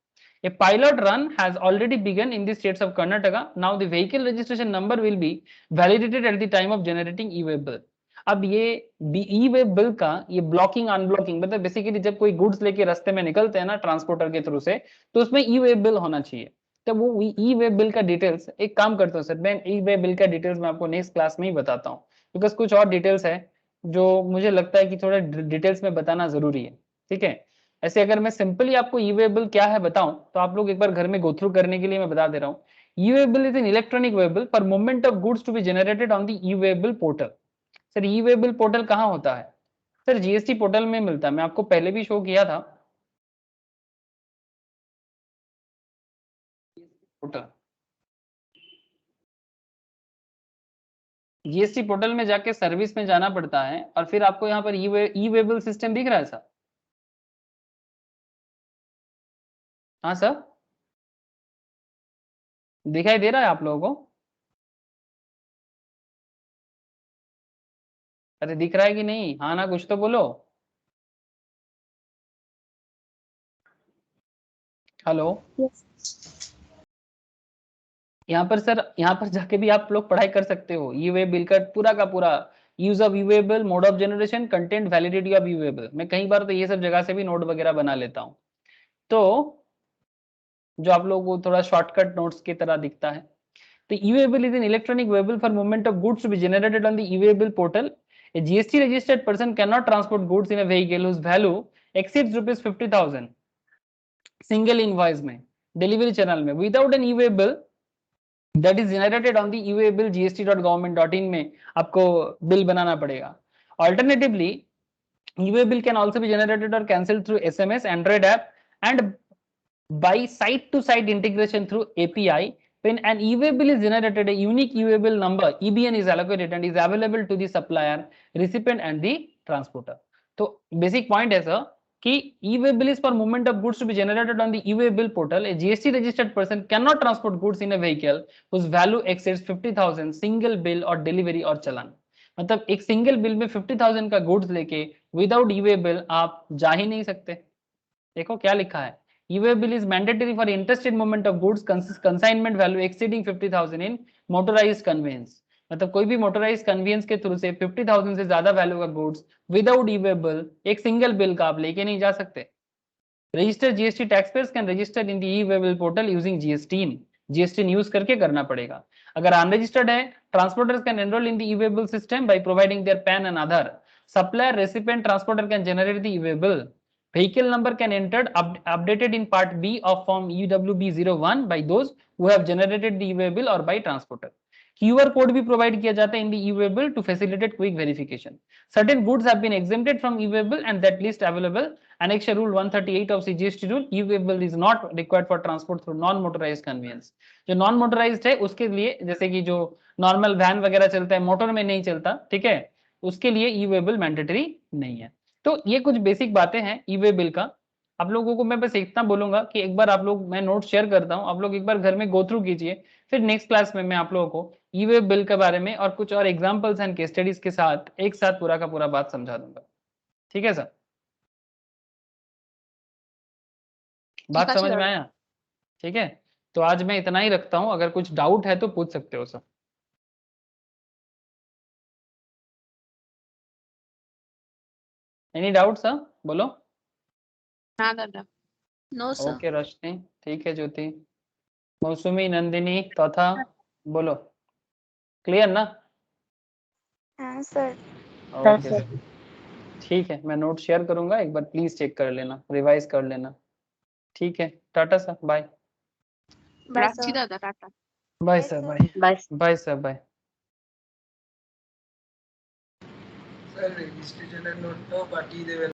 A pilot run has already begun in the states of Karnataka। Now the vehicle registration number will be validated at the time of generating e-way bill। अब ये ई वे बिल का ये ब्लॉकिंग अनब्लॉकिंग मतलब बेसिकली जब कोई गुड्स लेके रास्ते में निकलते हैं ना ट्रांसपोर्टर के थ्रू से, तो उसमें ई वे बिल होना चाहिए। तब वो ई वे बिल का डिटेल्स, एक काम करता हूँ सर, मैं ई वे बिल का डिटेल्स मैं आपको नेक्स्ट क्लास में ही बताता हूँ, बिकॉज कुछ और डिटेल्स है जो मुझे लगता है कि थोड़ा डिटेल्स में बताना जरूरी है। ठीक है, ऐसे अगर मैं सिंपली आपको ई वे बिल क्या है बताऊं, तो आप लोग एक बार घर में गो थ्रू करने के लिए मैं बता दे रहा हूँ। E-way bill is an electronic way bill for movement of goods to be generated on the e-way bill portal. Sir e-way bill portal कहाँ होता है? सर जीएसटी पोर्टल में मिलता है, मैं आपको पहले भी शो किया था पोर्टल। जीएसटी पोर्टल में जाके सर्विस में जाना पड़ता है और फिर आपको यहाँ पर ई-वे बिल सिस्टम दिख रहा है सर? हाँ सर, दिखाई दे रहा है आप लोगों को? अरे दिख रहा है कि नहीं? हाँ ना, कुछ तो बोलो। हेलो, यहाँ पर सर, यहाँ पर जाके भी आप लोग पढ़ाई कर सकते हो। ई-वे बिल का पूरा use of e-way bill, mode of generation, content, validity of e-way bill. मैं कई बार तो ये सब जगह से भी नोट वगैरह बना लेता हूँ, तो जो आप लोगों को थोड़ा शॉर्टकट नोट्स की तरह दिखता है। तो e way bill is an electronic way bill for movement of goods to be generated on the e way bill portal. A GST registered person cannot transport goods in a vehicle whose value exceeds rupees 50,000 single invoice में, डिलीवरी चैनल में, without an e-way bill that is generated on the e-way bill gst.government.in में आपको बिल बनाना पड़ेगा। Alternatively, e-way bill can also be generated or cancelled through SMS, Android app, and by site-to-site integration through API. When an e-way bill is generated, a unique e-way bill number (EBN) is allocated and is available to the supplier, recipient, and the transporter. तो basic point है sir कि e-way bill is for movement of goods to be generated on the e-way bill portal. A GST registered person cannot transport goods in a vehicle whose value exceeds 50,000 single bill or delivery or चालान। मतलब एक सिंगल बिल में 50,000 का गुड्स लेके विदाउट ई-वे बिल आप जा ही नहीं सकते। देखो क्या लिखा है, e way bill is mandatory for interested movement of goods consignment value exceeding 50,000 in motorised conveyance. मतलब कोई भी मोटराइज्ड कन्वेंस के थ्रू से 50,000 से ज्यादा वैल्यू का गुड्स विदाउट ई-वे बिल, एक सिंगल बिल का आप लेके नहीं जा सकते। Registered GST taxpayers can register in the e way bill portal using GST. GST use करके करना पड़ेगा। अगर अनरजिस्टर्ड है, transporters can enrol in the e way bill system by providing their PAN and Aadhaar. Supplier, recipient, transporter can generate the e way bill. Vehicle number can entered updated in part B of form UWB01 by those who have generated the e-way bill or by transporter. QR code भी provide किया जाता है in the e-way bill to facilitate quick verification. Certain goods have been exempted from e-way bill and that list available. Annexure Rule 138 of CGST rule, e-way bill is not required for transport through non-motorized conveyance. जो non motorized है उसके लिए, जैसे कि जो normal van वगैरह चलता है, मोटर में नहीं चलता, ठीक है, उसके लिए e-way bill mandatory नहीं है। तो ये कुछ बेसिक बातें हैं ई-वे बिल का। आप लोगों को मैं बस इतना बोलूंगा कि एक बार आप लोग, मैं नोट शेयर करता हूं, आप लोग एक बार घर में गो थ्रू कीजिए, फिर नेक्स्ट क्लास में मैं आप लोगों को ई-वे बिल के बारे में और कुछ और एग्जांपल्स एंड केस स्टडीज के साथ एक साथ पूरा का पूरा बात समझा दूंगा। ठीक है सर, बात समझ में आया? ठीक है, तो आज मैं इतना ही रखता हूं, अगर कुछ डाउट है तो पूछ सकते हो सर। एनी डाउट सर, बोलो। हाँ दादा। No sir. ओके रोशनी, ठीक है, ज्योति, मौसुमी, नंदिनी तथा बोलो, क्लियर ना? हाँ सर। ओके सर, ठीक है, मैं नोट शेयर करूंगा, एक बार प्लीज चेक कर लेना, रिवाइज कर लेना। ठीक है, tata sir, bye. Bye Rakhi sir. दादा टाटा। बाय सर, बाय बस bye sir, bye. Sir, registration and not to party they will